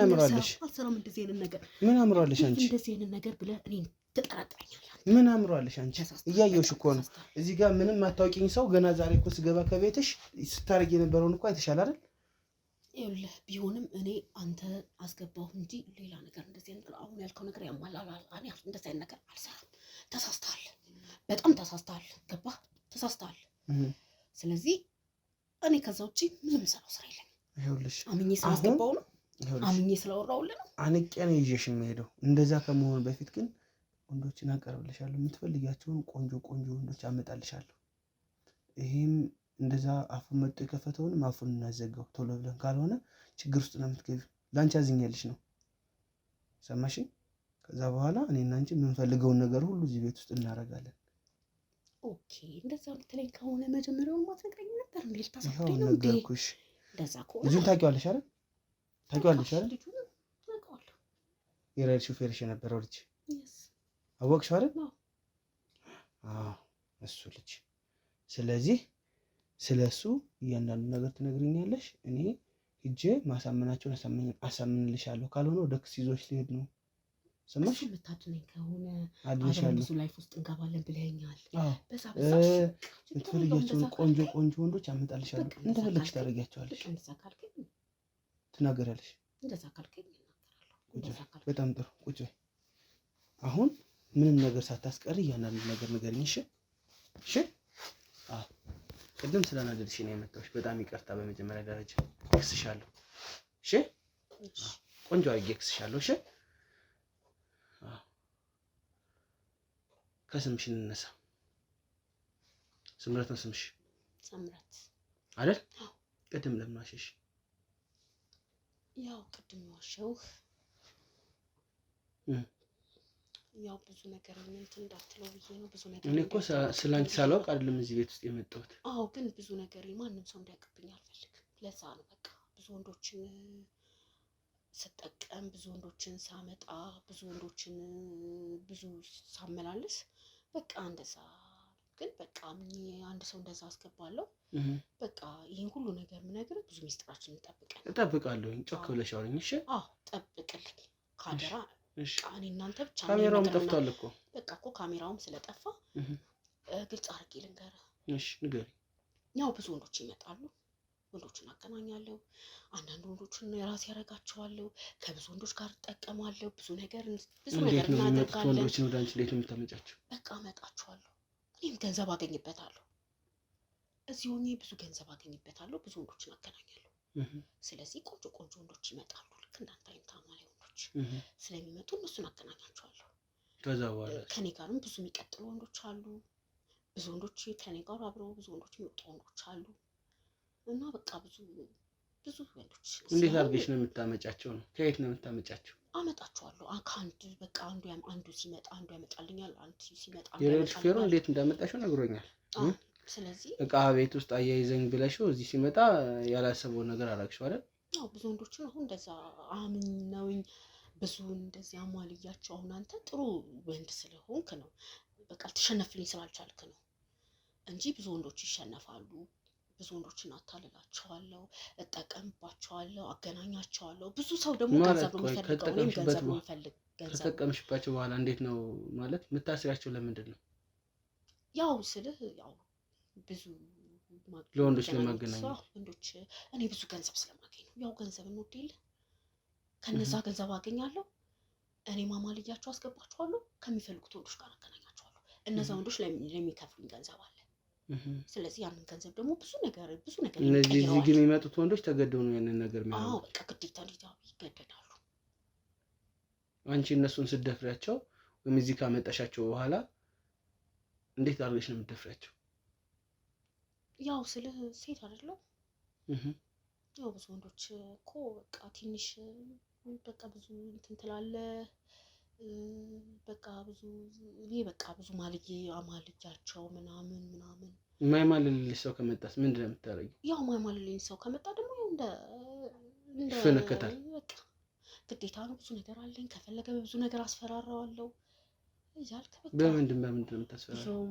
አምሯለሽ? አልሰራም እንደዚህ አይነት ነገር። ምን አምሯለሽ አንቺ? እንደዚህ አይነት ነገር ብለህ እኔን ትጠራጥረኛለህ? ምን አምሯለሽ አንቺ? እያየሁሽ እኮ ነው። እዚህ ጋር ምንም አታውቂኝ ሰው ገና ዛሬ እኮ ስገባ ከቤትሽ ስታረጊ የነበረውን እኮ አይተሻል አይደል? ይኸውልህ ቢሆንም እኔ አንተ አስገባሁ እንጂ ሌላ ነገር እንደዚህ አይነት አሁን ያልከው ነገር ያማላላል። እኔ እንደዚህ አይነት ነገር አልሰራም። ተሳስተሃል፣ በጣም ተሳስተሃል። ገባህ? ተሳስተሃል። ስለዚህ እኔ ከዛ ውጪ ምንም ሰራው ስራ የለኝም። ይኸውልሽ አምኜ ስላስገባሁ ነው፣ አምኜ ስለወራሁልህ ነው። አንቄ ነው ይዤሽ የምሄደው። እንደዛ ከመሆኑ በፊት ግን ወንዶችን አቀርብልሻለሁ። የምትፈልጊያቸውን ቆንጆ ወንዶች አመጣልሻለሁ። ይሄም እንደዛ አፉን መጥቶ የከፈተውንም አፉን እናዘጋው ቶሎ ብለን፣ ካልሆነ ችግር ውስጥ ነው የምትገቢው። ለአንቺ አዝኛልሽ ነው። ሰማሽኝ? ከዛ በኋላ እኔና አንቺ የምንፈልገውን ነገር ሁሉ እዚህ ቤት ውስጥ እናደርጋለን። ኦኬ፣ እንደዛ የምትለኝ ከሆነ መጀመሪያውን ማትነግረኝ ነበር እንዴ? ልታሳፍረኝ ነው እንዴ? ነገርኩሽ። እንደዛ ከሆነ ልጁን ታውቂዋለሽ አይደል? ታውቂዋለሽ አይደል? ልጁን ታውቂዋለሁ። የራይድ ሹፌርሽ የነበረው ልጅ አወቅሽው አይደል? አዎ፣ እሱ ልጅ። ስለዚህ ስለሱ እያንዳንዱ ነገር ትነግሪኛለሽ። እኔ ሂጄ ማሳመናቸውን አሳምንልሻለሁ። ካልሆነ ወደ ክስ ይዞሽ ሊሄድ ነው። ሰማሽ? የምታድነኝ ከሆነ አድንሻለሁ። ብዙ ላይፍ ውስጥ እንገባለን ብለኸኛል። በዛ የምትፈልጊያቸውን ቆንጆ ወንዶች አመጣልሻለሁ። እንደፈለግሽ ታደርጊያቸዋለሽ። ትናገሪያለሽ። በጣም ጥሩ። ቁጭ በይ። አሁን ምንም ነገር ሳታስቀሪ እያንዳንዱ ነገር ንገሪኝ። እሺ? አዎ። ቅድም ስለነገርሽ ነው የመጣሁሽ። በጣም ይቅርታ። በመጀመሪያ ደረጃ እክስሻለሁ። እሺ? ቆንጆ አድርጌ እክስሻለሁ። እሺ? ከስምሽ እንነሳ። ስምረት ነው ስምሽ? ሰምረት አይደል? ቅድም ለምን ዋሸሽ? ያው ቅድም ዋሸሁህ። ያው ብዙ ነገር እንትን እንዳትለው ብዬ ነው። ብዙ ነገር እኔ እኮ ስላንቺ ሳላውቅ አይደለም እዚህ ቤት ውስጥ የመጣሁት። አዎ፣ ግን ብዙ ነገር ማንም ሰው እንዲያውቅብኝ አልፈልግም። ለዛ ነው በቃ ብዙ ወንዶችን ስጠቀም፣ ብዙ ወንዶችን ሳመጣ፣ ብዙ ወንዶችን ብዙ ሳመላልስ በቃ እንደዛ። ግን በቃ አንድ ሰው እንደዛ አስገባለሁ። በቃ ይሄን ሁሉ ነገር የምነግርህ ብዙ ሚስጥራችን እጠብቃለሁ። ጮክ ብለሽ አውሪኝ። እሺ? አዎ፣ ጠብቅልኝ ካደራ። እሺ። እኔ እናንተ ብቻ ካሜራውም ጠፍቷል እኮ። በቃ እኮ ካሜራውም ስለጠፋ ግልጽ አድርጌ ልንገርህ። እሺ፣ ንገሪኝ። ያው ብዙ ወንዶች ይመጣሉ፣ ወንዶችን አገናኛለሁ። አንዳንድ ወንዶችን የራሴ ያደርጋቸዋለሁ። ከብዙ ወንዶች ጋር እጠቀማለሁ። ብዙ ነገር እናደርጋለን። ወንዶችን ወደ አንቺ እንዴት ነው የምታመጫቸው? በቃ እመጣቸዋለሁ። እኔም ገንዘብ አገኝበታለሁ። እዚህ ሆኜ ብዙ ገንዘብ አገኝበታለሁ። ብዙ ወንዶችን አገናኛለሁ። ስለዚህ ቆንጆ ወንዶች ይመጣሉ። ልክ እንዳንተ አይነት ታማኝ ወንዶች ስለሚመጡ እነሱን አገናኛቸዋለሁ። ከዛ በኋላ ከኔ ጋርም ብዙ የሚቀጥሉ ወንዶች አሉ። ብዙ ወንዶች ከኔ ጋር አብረው ብዙ ወንዶች የሚወጡ ወንዶች አሉ። እና በቃ ብዙ ወንዶች እንዴት አድርገሽ ነው የምታመጫቸው? ነው ከየት ነው የምታመጫቸው? አመጣቸዋለሁ። ከአንድ በቃ አንዱ ሲመጣ አንዱ ያመጣልኛል። አንዱ ሲመጣ የሬድ ሹፌሩ እንዴት እንዳመጣሽው ነግሮኛል። ስለዚህ እቃ ቤት ውስጥ አያይዘኝ ብለሽው እዚህ ሲመጣ ያላሰበውን ነገር አደረግሽው አይደል? አዎ ብዙ ወንዶችን አሁን እንደዛ አምነውኝ ብዙ እንደዚህ አሟልያቸው አሁን አንተ ጥሩ ወንድ ስለሆንክ ነው በቃ ልትሸነፍልኝ ስላልቻልክ ነው እንጂ ብዙ ወንዶች ይሸነፋሉ። ብዙ ወንዶችን አታልላቸዋለሁ፣ እጠቀምባቸዋለሁ፣ አገናኛቸዋለሁ። ብዙ ሰው ደግሞ ገንዘብ ነው የሚፈልገው፣ እኔም ገንዘብ ነው የምፈልግ። ከተጠቀምሽባቸው በኋላ እንዴት ነው ማለት የምታስሪያቸው? ለምንድን ነው? ያው ስልህ ያው ብዙ ለወንዶች ለማገናኘት ወንዶች እኔ ብዙ ገንዘብ ስለማገኝ ነው። ያው ገንዘብ እንወድ የለ ከነዛ ገንዘብ አገኛለሁ። እኔ ማማልያቸው አስገባቸዋለሁ፣ ከሚፈልጉት ወንዶች ጋር አገናኛቸዋለሁ። እነዛ ወንዶች ለሚከፍሉኝ ገንዘብ አለ። ስለዚህ ያንን ገንዘብ ደግሞ ብዙ ነገር እነዚህ እዚህ ግን የሚመጡት ወንዶች ተገደው ነው ያንን ነገር የሚያደርጉት። አዎ በቃ ግዴታ ይገደዳሉ። አንቺ እነሱን ስትደፍሪያቸው ወይም እዚህ ካመጣሻቸው በኋላ እንዴት አድርገሽ ነው የምትደፍሪያቸው? ያው ስልህ ሴት አይደለም። ያው ብዙ ወንዶች እኮ በቃ ትንሽ በቃ ብዙ እንትን ትላለህ። በቃ ብዙ አማልያቸው ምናምን የማይማልልሽ ሰው ከመጣስ ምንድን ነው የምታደርጊው? ያው የማይማልልኝ ሰው ከመጣ ደግሞ እንደ ይፈነከታል። በቃ ግዴታ ነው። ብዙ ነገር አለኝ፣ ከፈለገ በብዙ ነገር አስፈራራዋለሁ እያልክ በቃ በምንድን ነው የምታስፈራራው?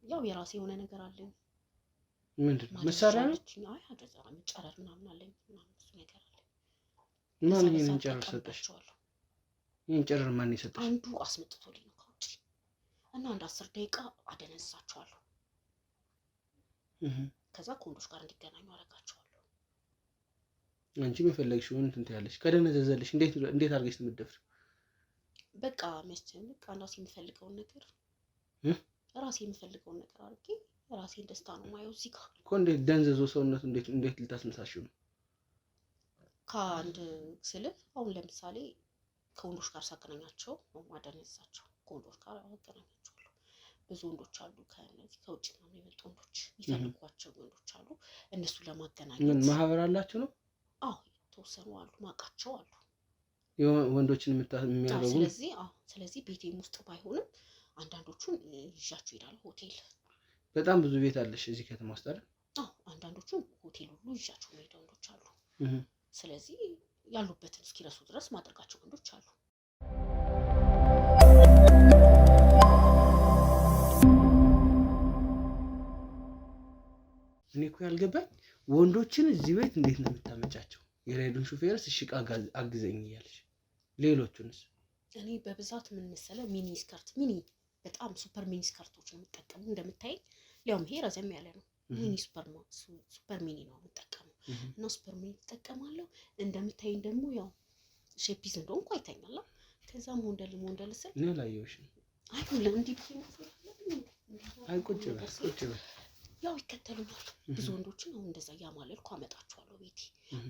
ያው የራሴ የሆነ ነገር አለኝ። ምንድን ነው መሳሪያ ነው? አይ አደዛ መጨረር ምናምን አለኝ፣ ብዙ ነገር አለኝ። ማን ይሄን ጨረር ሰጠሽ? ይሄን ጨረር ማን ይሰጠሽ? አንዱ አስመጥቶልኝ ነው ከውጭ እና አንድ 10 ደቂቃ አደነዝዛቸዋለሁ። ከዛ ከወንዶች ጋር እንዲገናኙ አደርጋቸዋለሁ። አንቺ የፈለግሽውን እንትን ትያለሽ። ከደነዘዘልሽ እንዴት አድርገሽ ትምደፍሪ? በቃ የሚያስጨንቅ ራሴ የምፈልገውን ነገር አድርጌ ራሴን ደስታ ነው ማየው። እዚህ ጋር እኮ እንዴት ደንዘዞ ሰውነቱ እንዴት ልታስነሳሽው ነው? ከአንድ ስልህ አሁን ለምሳሌ ከወንዶች ጋር ሳገናኛቸው ማደነዛቸው ከወንዶች ጋር አገናኛቸዋለሁ። ብዙ ወንዶች አሉ ከነዚህ ከውጭ ነው የሚመጡ ወንዶች የሚፈልጓቸው ወንዶች አሉ። እነሱ ለማገናኘት ምን ማህበር አላችሁ ነው? አዎ የተወሰኑ አሉ፣ ማቃቸው አሉ ወንዶችን የሚያደርጉ። ስለዚህ ቤቴም ውስጥ ባይሆንም አንዳንዶቹን ይዣቸው ይሄዳሉ ሆቴል። በጣም ብዙ ቤት አለሽ እዚህ ከተማ ውስጥ አይደል? አዎ አንዳንዶቹን ሆቴል ሁሉ ይዣቸው የሚሄዱ ወንዶች አሉ። ስለዚህ ያሉበትን እስኪረሱ ድረስ ማድረጋቸው ወንዶች አሉ። እኔ እኮ ያልገባኝ ወንዶችን እዚህ ቤት እንዴት ነው የምታመጫቸው? የሬዱን ሹፌርስ እሺ አግዘኝ እያለሽ ሌሎቹንስ? እኔ በብዛት ምን መሰለህ በጣም ሱፐር ሚኒ ስከርቶች ነው የምጠቀመው። እንደምታይ ሊያውም ይሄ ረዘም ያለ ነው። ሱፐር ሚኒ ነው የምጠቀመው እና ሱፐር ሚኒ እጠቀማለሁ። እንደምታይኝ ደግሞ ያው ሼፒዝ እንደሆንኩ አይተኛል። ከዛ ሞንደል ስል ነው ላየውሽ። አይሁን እንዴ አይ ቁጭ በል ያው ይከተሉኛል። ብዙ ወንዶችን አሁን እንደዛ ያማለልኩ አመጣቸዋለሁ ቤቴ።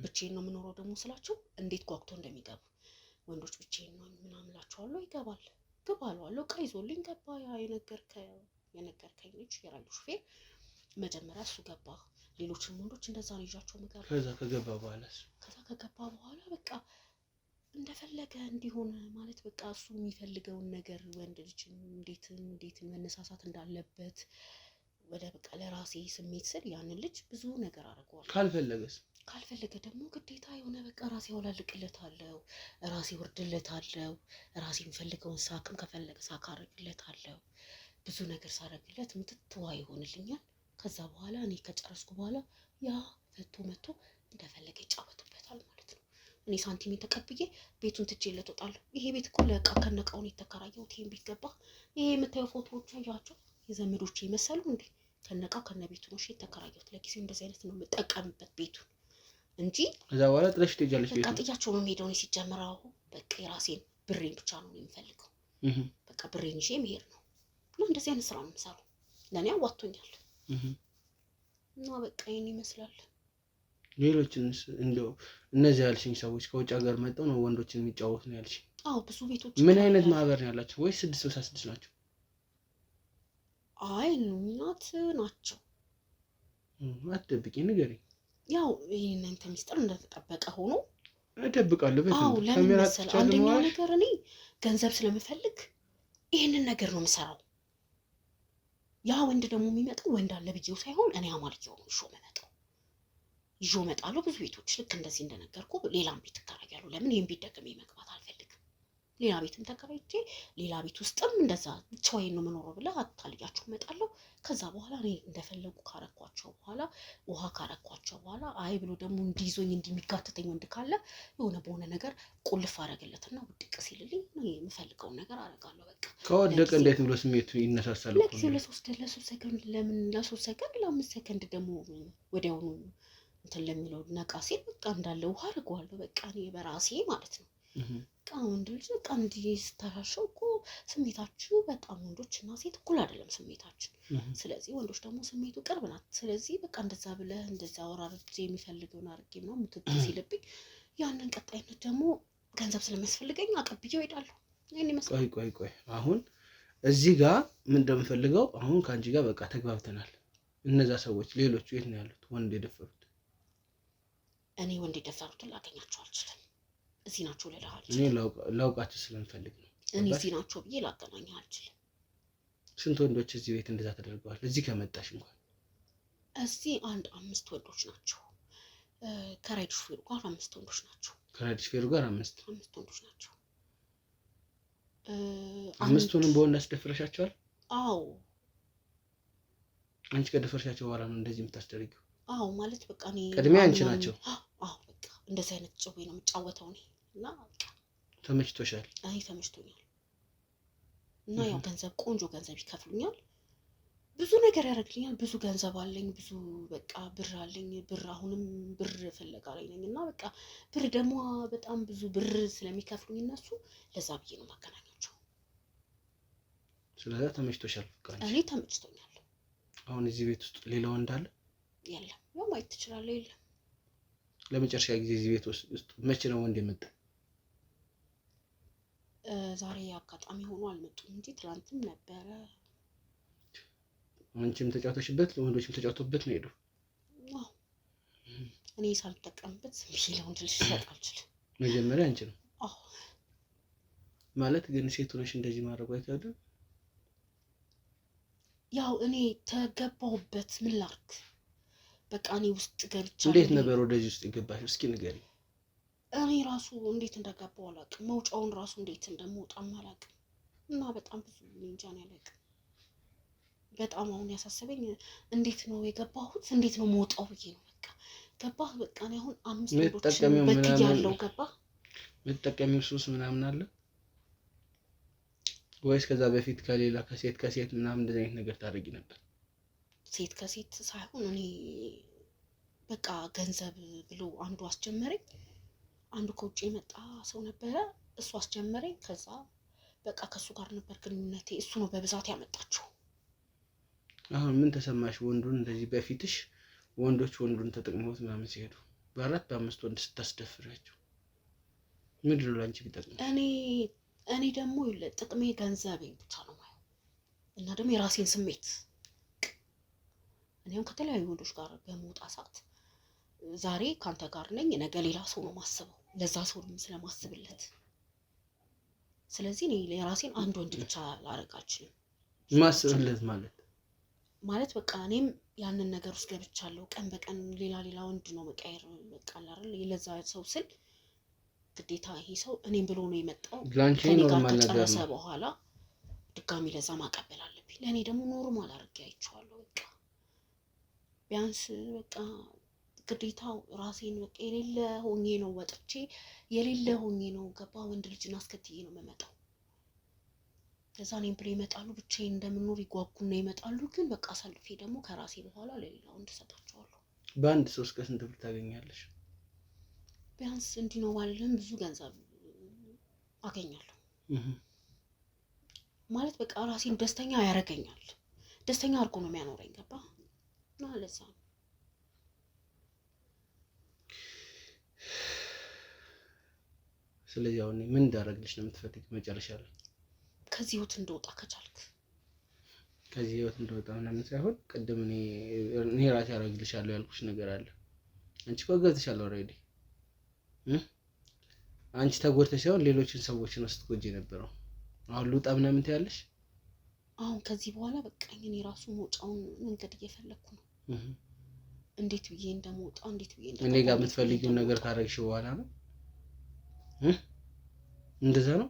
ብቻዬን ነው የምኖረው ደግሞ ስላቸው እንዴት ጓጉቶ እንደሚገቡ ወንዶች ብቻዬን ነው ምናምን እላቸዋለሁ። ይገባል ግባለዋለሁ። ዕቃ ይዞልኝ ገባ። ያ የነገርከኝ ልጅ የራይዱ ሹፌር መጀመሪያ እሱ ገባ። ሌሎችን ወንዶች እንደዛ ነው ይዣቸው መጋባ። ከዛ ከገባ በኋላ በቃ እንደፈለገ እንዲሆን ማለት በቃ እሱ የሚፈልገውን ነገር ወንድ ልጅ እንዴት መነሳሳት እንዳለበት ወደ በቃ ለራሴ ስሜት ስል ያንን ልጅ ብዙ ነገር አደርገዋለሁ። ካልፈለገ ደግሞ ግዴታ የሆነ በቃ ራሴ አውላልቅለታለሁ፣ ራሴ ወርድለታለሁ፣ ራሴ የምፈልገውን ሳክም ከፈለገ ሳካርግለታለሁ። ብዙ ነገር ሳረግለት ምትትዋ ይሆንልኛል። ከዛ በኋላ እኔ ከጨረስኩ በኋላ ያ ፈቶ መጥቶ እንደፈለገ ይጫወትበታል ማለት ነው። እኔ ሳንቲሜን ተቀብዬ ቤቱን ትቼለት እወጣለሁ። ይሄ ቤት እኮ ለዕቃ ከነቃው ነው የተከራየሁት። ይሄን ቤት ገባ። ይሄ የምታየው ፎቶዎች አያቸው የዘመዶቼ ይመሰሉ እንዴ? ከነቃው ከነቤቱ ነው የተከራየሁት። ለጊዜው እንደዚህ አይነት ነው የምጠቀምበት ቤቱን እንጂ ከዛ በኋላ ጥለሽ ትሄጃለሽ። በቃ ጥያቸው ነው የምሄደው። እኔ ሲጀምረው በቃ የራሴን ብሬን ብቻ ነው የምፈልገው። በቃ ብሬን ይዤ መሄድ ነው እና እንደዚህ አይነት ስራ ነው የምሰራው። ለእኔ አዋጥቶኛል እና በቃ ይሄን ይመስላል። ሌሎችንስ እንደው እነዚህ ያልሽኝ ሰዎች ከውጭ ሀገር መጥተው ነው ወንዶችን የሚጫወት ነው ያልሽኝ? አዎ ብዙ ቤቶች ምን አይነት ማህበር ነው ያላችሁ? ወይስ 666 ናቸው? አይ ሉሚናት ናቸው። አትደብቂ ንገሪኝ። ያው ይሄንን ሚስጥር እንደተጠበቀ ሆኖ እደብቃለሁ በጣም። አዎ ለምን መሰለህ? አንደኛ ነገር እኔ ገንዘብ ስለምፈልግ ይሄንን ነገር ነው የምሰራው። ያ ወንድ ደግሞ የሚመጣው ወንድ አለ ብዬው ሳይሆን እኔ አማርዬው ነው ይዤው እመጣለሁ። ብዙ ቤቶች ልክ እንደዚህ እንደነገርኩ ሌላም ቤት እከራያለሁ። ለምን ይሄን ቤት ደግሜ መግባት አልፈልግም። ሌላ ቤትም ተከራይቼ ሌላ ቤት ውስጥም እንደዛ ብቻዬን ነው የምኖረው ብለህ አታልያቸው እመጣለሁ። ከዛ በኋላ እኔ እንደፈለጉ ካረኳቸው በኋላ ውሃ ካረኳቸው በኋላ አይ ብሎ ደግሞ እንዲይዞኝ እንዲሚጋተተኝ ወንድ ካለ የሆነ በሆነ ነገር ቁልፍ አረግለትና ውድቅ ሲልልኝ እኔ የምፈልገውን ነገር አረጋለሁ። በቃ ከወደቀ እንዴት ብሎ ስሜቱ ይነሳሳል? ለሶስት ሰከንድ ለምን ለሶስት ሰከንድ ለአምስት ሰከንድ ደግሞ ወዲያውኑ እንትን ለሚለው ነቃ ሲል በቃ እንዳለ ውሃ አድርገዋለሁ። በቃ እኔ በራሴ ማለት ነው። በቃ ወንድ ልጅ በቃ እንዲህ ስታሻሸው እኮ ስሜታችሁ በጣም ወንዶች እና ሴት እኩል አይደለም ስሜታችን። ስለዚህ ወንዶች ደግሞ ስሜቱ ቅርብ ናት። ስለዚህ በቃ እንደዛ ብለህ እንደዛ ወራርጄ የሚፈልገውን አድርጌ ምናምን ምትት ሲልብኝ ያንን ቀጣይነት ደግሞ ገንዘብ ስለሚያስፈልገኝ አቀብዬው እሄዳለሁ። ይሄን ይመስላል። ቆይ አሁን እዚህ ጋር ምን እንደምፈልገው አሁን ከአንቺ ጋር በቃ ተግባብተናል። እነዛ ሰዎች ሌሎቹ የት ነው ያሉት? ወንድ የደፈሩት እኔ ወንድ የደፈሩትን ላገኛቸው አልችልም። እዚህ ናቸው ልልህ አልችልም። እኔ ላውቃቸው ስለምፈልግ ነው። እኔ እዚህ ናቸው ብዬ ላገናኘህ አልችልም። ስንት ወንዶች እዚህ ቤት እንደዛ ተደርገዋል? እዚህ ከመጣሽ እንኳን እዚህ 5 ወንዶች ናቸው። ከራይድ ሹፌሩ ጋር 5 ወንዶች ናቸው። ከራይድ ሹፌሩ ጋር 5 ወንዶች ናቸው። 5ቱንም በወንድ አስደፍረሻቸዋል? አዎ። አንቺ ከደፈርሻቸው በኋላ ነው እንደዚህ የምታስደርጊው? አዎ ማለት በቃ እኔ ቅድሚያ አንቺ ናቸው። አዎ በቃ እንደዚህ አይነት ጭዌ ነው የምጫወተው እኔ እና በቃ ተመችቶሻል? አይ ተመችቶኛል። እና ያው ገንዘብ ቆንጆ ገንዘብ ይከፍሉኛል። ብዙ ነገር ያደርግልኛል። ብዙ ገንዘብ አለኝ። ብዙ በቃ ብር አለኝ። ብር አሁንም ብር ፍለጋ ላይ ነኝ እና በቃ ብር ደግሞ በጣም ብዙ ብር ስለሚከፍሉኝ እነሱ ለዛ ብዬ ነው ማገናኛቸው። ስለዚህ ተመችቶሻል? በቃ እኔ ተመችቶኛል። አሁን እዚህ ቤት ውስጥ ሌላ ወንድ አለ? የለም። ያው ማየት ትችላለህ። የለም። ለመጨረሻ ጊዜ እዚህ ቤት ውስጥ መቼ ነው ወንድ የመጣ? ዛሬ አጋጣሚ ሆኖ አልመጡም እንጂ ትላንትም ነበረ። አንቺም ተጫውተሽበት ለወንዶችም ተጫውቶበት ነው ሄዱ? አዎ። እኔ ሳልጠቀምበት ዝም ብዬ ለወንድ ልጅ ልሰጥ አልችልም። መጀመሪያ አንቺ ነው? አዎ። ማለት ግን ሴት ሆነሽ እንደዚህ ማድረግ አይከብድም? ያው እኔ ተገባሁበት ምን ላድርግ? በቃ እኔ ውስጥ ገብቻለሁ። እንዴት ነበር ወደዚህ ውስጥ የገባሽ? እስኪ ንገሪኝ። እኔ ራሱ እንዴት እንደገባሁ አላውቅም። መውጫውን ራሱ እንዴት እንደምወጣም አላውቅም። እና በጣም ብዙ እንጃ ነው ያለቅም። በጣም አሁን ያሳሰበኝ እንዴት ነው የገባሁት፣ እንዴት ነው መውጣው ብዬ ነው። በቃ ገባህ? በቃ እኔ አሁን 5 ወንዶችን በክያለሁ። ገባህ? የምትጠቀሚው ሱስ ምናምን አለ ወይስ ከዛ በፊት ከሌላ ከሴት ምናምን እንደዚህ አይነት ነገር ታደርጊ ነበር? ሴት ከሴት ሳይሆን እኔ በቃ ገንዘብ ብሎ አንዱ አስጀመረኝ። አንዱ ከውጭ የመጣ ሰው ነበረ፣ እሱ አስጀመረኝ። ከዛ በቃ ከሱ ጋር ነበር ግንኙነቴ። እሱ ነው በብዛት ያመጣቸው። አሁን ምን ተሰማሽ? ወንዱን እንደዚህ በፊትሽ ወንዶች ወንዱን ተጠቅመውት ምናምን ሲሄዱ በ4 በ5 ወንድ ስታስደፍራቸው ምንድን ነው ላንቺ ቢጠቅም? እኔ ደግሞ ጥቅሜ ገንዘቤ ብቻ ነው ማለት እና ደግሞ የራሴን ስሜት እኔም ከተለያዩ ወንዶች ጋር በመውጣ ሰዓት ዛሬ ካንተ ጋር ነኝ፣ ነገ ሌላ ሰው ነው ማስበው፣ ለዛ ሰው ስለማስብለት። ስለዚህ እኔ የራሴን አንድ ወንድ ብቻ ላደርግ አልችልም። ማስብለት ማለት በቃ እኔም ያንን ነገር ውስጥ ገብቻለሁ። ቀን በቀን ሌላ ወንድ ነው መቀየር በቃ አይደል? ለዛ ሰው ስል ግዴታ ይሄ ሰው እኔም ብሎ ነው የመጣው። ከኔ ጋር ከጨረሰ በኋላ ድጋሚ ለዛ ማቀበል አለብኝ። ለእኔ ደግሞ ኖርማል አድርጌ አይቼዋለሁ። በቃ ቢያንስ በቃ ግዴታው ራሴን በቃ የሌለ ሆኜ ነው ወጥቼ የሌለ ሆኜ ነው ገባ ወንድ ልጅን አስከትዬ ነው የምመጣው። ለዛ እኔም ብሎ ይመጣሉ፣ ብቻዬን እንደምኖር ይጓጉና ይመጣሉ። ግን በቃ አሳልፌ ደግሞ ከራሴ በኋላ ለሌላ ወንድ ሰጣቸዋለሁ። በአንድ ሰው እስከ ስንት ብር ታገኛለሽ? ቢያንስ እንዲህ ነው ባልልም ብዙ ገንዘብ አገኛለሁ። ማለት በቃ ራሴን ደስተኛ ያደርገኛል። ደስተኛ አድርጎ ነው የሚያኖረኝ። ገባ እና ለዛ ነው። ስለዚህ አሁን ምን እንዳደረግልሽ ነው የምትፈልጊው? መጨረሻ ላይ ከዚህ ህይወት እንደወጣ ከቻልክ ከዚህ ህይወት እንደወጣ ምናምን ሳይሆን ቅድም እኔ ራሴ አደርግልሻለሁ ያልኩሽ ነገር አለ። አንቺ እኮ ገብተሻል ኦልሬዲ። አንቺ ተጎድተሽ ሳይሆን ሌሎችን ሰዎችን ነው ስትጎጂ የነበረው። አሁን ልውጣ ምናምን ትያለሽ። አሁን ከዚህ በኋላ በቃኝ። እኔ ራሱ መውጫውን መንገድ እየፈለኩ ነው። እንዴት ብዬ እንደምወጣ እኔ ጋር የምትፈልጊውን ነገር ካረግሽ በኋላ ነው እንደዛ ነው።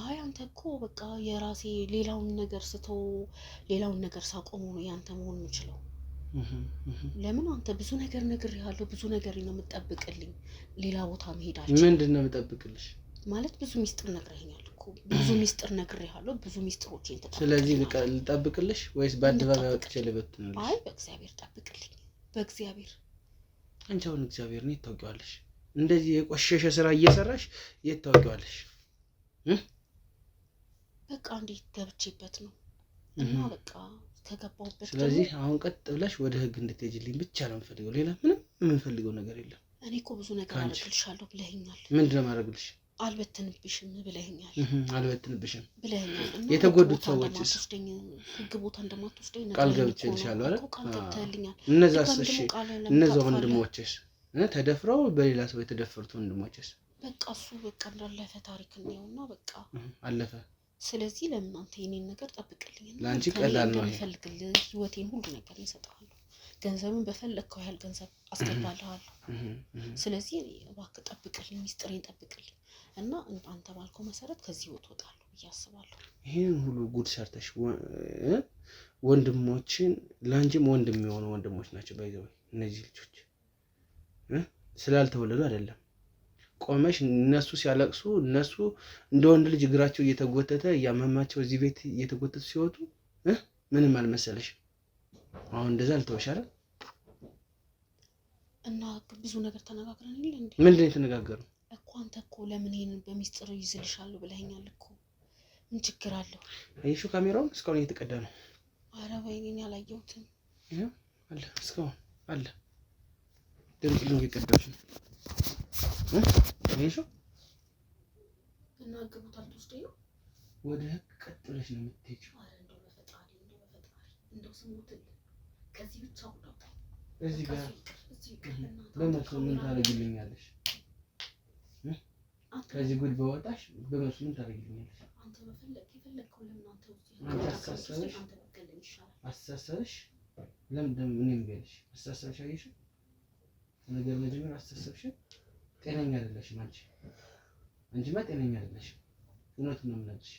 አይ አንተ እኮ በቃ የራሴ ሌላውን ነገር ስተው ሌላውን ነገር ሳቆሙ ነው ያንተ መሆን የምችለው። ለምን አንተ ብዙ ነገር ነግሬሃለሁ። ብዙ ነገር ነው የምጠብቅልኝ። ሌላ ቦታ መሄዳችሁ ምንድነው የምጠብቅልሽ? ማለት ብዙ ሚስጥር ነግረኸኛል እኮ ብዙ ሚስጥር ነግሬሃለሁ። ብዙ ሚስጥሮችን ተጠብቅልኝ። ስለዚህ ልጠብቅልሽ ወይስ በአደባባይ ወጥቼ ልበትንልሽ? አይ በእግዚአብሔር ጠብቅልኝ። በእግዚአብሔር አንቺ አሁን እግዚአብሔር ነው ታውቂዋለሽ። እንደዚህ የቆሸሸ ስራ እየሰራሽ የት ታውቂዋለሽ? በቃ እንዴት ገብቼበት ነው እና በቃ ከገባሁበት። ስለዚህ አሁን ቀጥ ብለሽ ወደ ህግ እንድትሄጂልኝ ብቻ ነው የምፈልገው። ሌላ ምንም የምፈልገው ነገር የለም። እኔ እኮ ብዙ ነገር አደርግልሻለሁ ብለኸኛል። ምንድነው ማድረግልሽ? አልበትንብሽም ብለኸኛል። አልበትንብሽም ብለኸኛል። የተጎዱት ሰዎችስ ህግ ቦታ እንደማትወስደኝ ቃል ገብቼልሻለሁ አይደል? ቃል ገብተህልኛል። እነዛ ወንድሞችስ ተደፍረው በሌላ ሰው የተደፈሩት ወንድሞችስ? በቃ እሱ በቃ እንዳለፈ ታሪክ ነውና በቃ አለፈ። ስለዚህ ለምን አንተ የኔን ነገር ጠብቅልኝ። ላንቺ ቀላል ነው። ይፈልግልህ ህይወቴን ሁሉ ነገር እሰጥሃለሁ። ገንዘብን በፈለግከው ያህል ገንዘብ አስገባልሃለሁ። ስለዚህ እባክህ ጠብቅልኝ፣ ሚስጥሬን ጠብቅልኝ እና አንተ ባልከው መሰረት ከዚህ ህይወት እወጣለሁ ብዬ አስባለሁ። ይሄን ሁሉ ጉድ ሰርተሽ ወንድሞችን ላንቺም ወንድም የሆኑ ወንድሞች ናቸው ባይዘው እነዚህ ልጆች ስላልተወለዱ አይደለም። ቆመሽ እነሱ ሲያለቅሱ እነሱ እንደ ወንድ ልጅ እግራቸው እየተጎተተ ያመማቸው እዚህ ቤት እየተጎተቱ ሲወጡ ምንም አልመሰለሽ። አሁን እንደዛ አልተወሽ አይደል? እና ብዙ ነገር ተነጋግረን ይል እንዴ? ምንድነው የተነጋገረው እኮ? አንተ እኮ ለምን ይሄንን በሚስጥር ይዝልሻለሁ ብለኸኛል እኮ። ምን ችግር አለው? አይሹ ካሜራውን እስካሁን እየተቀዳ ነው። ኧረ ወይኔ ያላየሁትም አለ እስካሁን አለ። ድምጽ ነው እየቀዳሽ ነው። አይሹ እና ግቡታል ትወስደኝ ነው ወደ ህግ ቀጥ ብለሽ ነው የምትሄጂው። ኧረ እንደው በፈጣሪ እንደው ስሙትል ከዚህ ብቻ ወጣ እዚህ ጋር በመቶ ምን ታደርጊልኛለሽ? ከዚህ ጉድ በወጣሽ በመቶ ምን ታደርጊልኛለሽ? አንተ የፈለግከው ለምን አንተ አስተሳሰብሽ ለምን እኔም ቢልሽ አስተሳሰብሽ አይሽ ነገር መጀመር አስተሳሰብሽ ጤነኛ አይደለሽም። አንቺማ ጤነኛ አይደለሽም። እውነቱን ነው የምነግርሽ።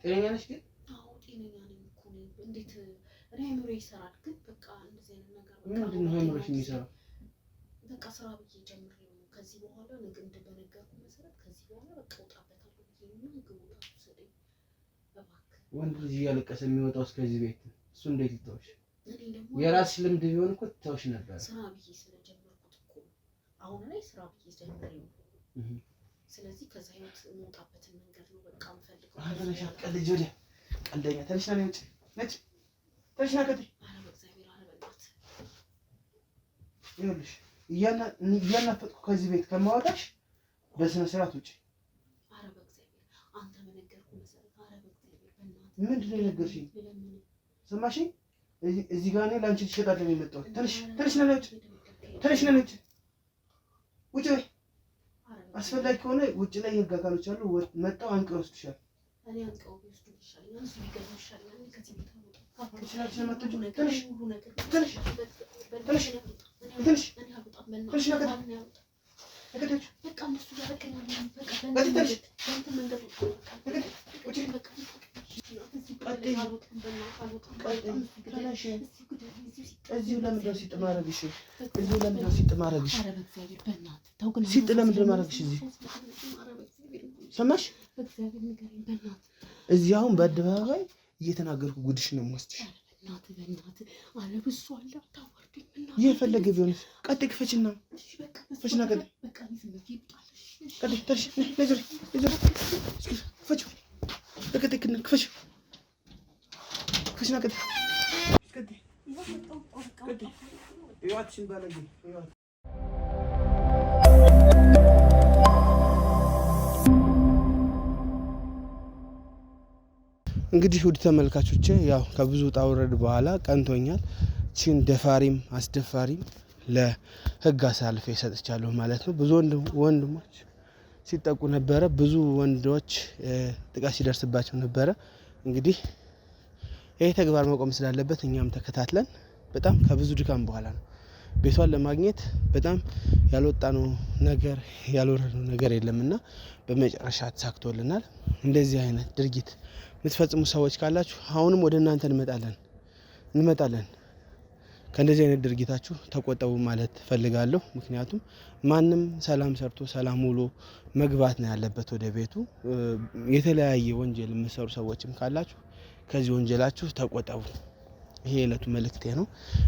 ጤነኛ ነሽ ግን? አዎ ጤነኛ ነኝ እኮ ነኝ። እንዴት እኔ አእምሮዬ ይሰራል ግን በቃ እንደዚህ አይነት ነገር ምንድን ነው አእምሮሽ የሚሰራው? በቃ ስራ ብዬ ጀምሬ ነው ከዚህ በኋላ እንደበነገርኩ መሰረት ከዚህ በኋላ በቃ ወጣበታለሁ ብዬ ነው ግቡታ ሰደኝ እባክህ። ወንድ ልጅ እያለቀሰ የሚወጣው እስከዚህ ቤት እሱ እንዴት ይተውሽ? የራስሽ ልምድ ቢሆን እኮ ትተውሽ ነበር። ስራ ብዬ ስለጀመርኩት እኮ አሁን ላይ ስራ ብዬ ጀምሬ ነው። ስለዚህ ከዛ ህይወት የምወጣበትን መንገድ ነው በቃ የምፈልገው። አንተነሽ ቀልጅ ወዲያ ቀልደኛ ተነሽ ና ነጭ ነጭ ተነሽ ና ከዚህ ኧረ በእግዚአብሔር ኧረ በእናትህ ይኸውልሽ እያናፈጥኩ ከዚህ ቤት ከማወጣሽ በስነ ስርዓት ውጪ። ኧረ በእግዚአብሔር አንተ በነገርኩህ መሰረት ኧረ በእግዚአብሔር በእናትህ ምንድን ነው የነገርሽኝ? ሰማሽኝ? እዚህ ጋር እኔ ላንቺ ልሸጣለሁ የመጣሁት። ተነሽ ና ነጭ ተነሽ ና ነጭ ውጪ በይ። አስፈላጊ ከሆነ ውጭ ላይ የህግ አካሎች አሉ መጣው አንቀው ይወስዱሻል። እኔ አንቀው ይወስዱ ይሻላል። እሱ ይገርም ይሻላል። ከዚህ ቦታ ነው እዚሁ ለምንድን ነው ሲጥ ማድረግሽ? እዚሁ ለምንድን ነው ሲጥ ማድረግሽ? ሲጥ ለምንድን ነው ማድረግሽ? እዚህ ሰማሽ? እዚህ አሁን በአደባባይ እየተናገርኩ ጉድሽ ነው የምወስድሽ። የፈለገ ቢሆን ቀጥ ክፈችና ክፈችና ቀጥ ቀጥ ተርሽ ለዘር ለዘር ክፈች ለቀጥ ክፈች ክፈችና ቀጥ ቀጥ ቀጥ ይዋትሽን ባለጊ ይዋት እንግዲህ ውድ ተመልካቾቼ ያው ከብዙ ውጣ ውረድ በኋላ ቀንቶኛል። ቺን ደፋሪም አስደፋሪም ለህግ አሳልፌ ሰጥቻለሁ ማለት ነው። ብዙ ወንድሞች ሲጠቁ ነበረ፣ ብዙ ወንዶች ጥቃት ሲደርስባቸው ነበረ። እንግዲህ ይሄ ተግባር መቆም ስላለበት እኛም ተከታትለን በጣም ከብዙ ድካም በኋላ ነው ቤቷን ለማግኘት በጣም ያልወጣነው ነገር ያልወረድነው ነገር የለምና በመጨረሻ ተሳክቶልናል። እንደዚህ አይነት ድርጊት የምትፈጽሙ ሰዎች ካላችሁ አሁንም ወደ እናንተ እንመጣለን። ከእንደዚህ አይነት ድርጊታችሁ ተቆጠቡ ማለት ፈልጋለሁ። ምክንያቱም ማንም ሰላም ሰርቶ ሰላም ውሎ መግባት ነው ያለበት ወደ ቤቱ። የተለያየ ወንጀል የምትሰሩ ሰዎችም ካላችሁ ከዚህ ወንጀላችሁ ተቆጠቡ። ይሄ የዕለቱ መልእክቴ ነው።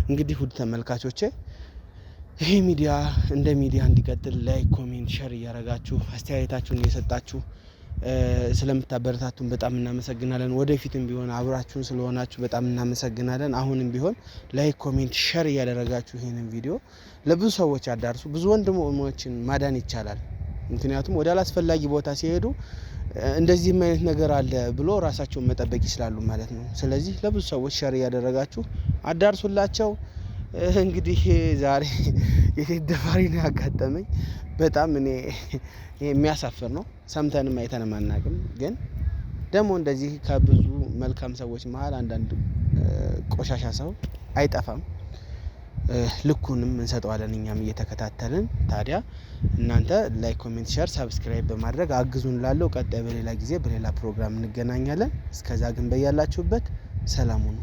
እንግዲህ ውድ ተመልካቾቼ ይሄ ሚዲያ እንደ ሚዲያ እንዲቀጥል ላይክ፣ ኮሜንት፣ ሼር እያረጋችሁ አስተያየታችሁን እየሰጣችሁ ስለምታበረታቱን በጣም እናመሰግናለን። ወደፊትም ቢሆን አብራችሁን ስለሆናችሁ በጣም እናመሰግናለን። አሁንም ቢሆን ላይክ፣ ኮሜንት፣ ሼር እያደረጋችሁ ይሄንን ቪዲዮ ለብዙ ሰዎች አዳርሱ። ብዙ ወንድሞችን ማዳን ይቻላል። ምክንያቱም ወደ አላስፈላጊ ቦታ ሲሄዱ እንደዚህም አይነት ነገር አለ ብሎ ራሳቸውን መጠበቅ ይችላሉ ማለት ነው። ስለዚህ ለብዙ ሰዎች ሼር እያደረጋችሁ አዳርሱላቸው። እንግዲህ ዛሬ የሴት ደፋሪ ነው ያጋጠመኝ። በጣም እኔ የሚያሳፍር ነው። ሰምተንም አይተንም አናውቅም። ግን ደግሞ እንደዚህ ከብዙ መልካም ሰዎች መሀል አንዳንድ ቆሻሻ ሰው አይጠፋም። ልኩንም እንሰጠዋለን እኛም እየተከታተልን። ታዲያ እናንተ ላይክ፣ ኮሜንት፣ ሼር፣ ሰብስክራይብ በማድረግ አግዙን። ላለው ቀጣይ በሌላ ጊዜ በሌላ ፕሮግራም እንገናኛለን። እስከዛ ግን በያላችሁበት ሰላም ሁኑ።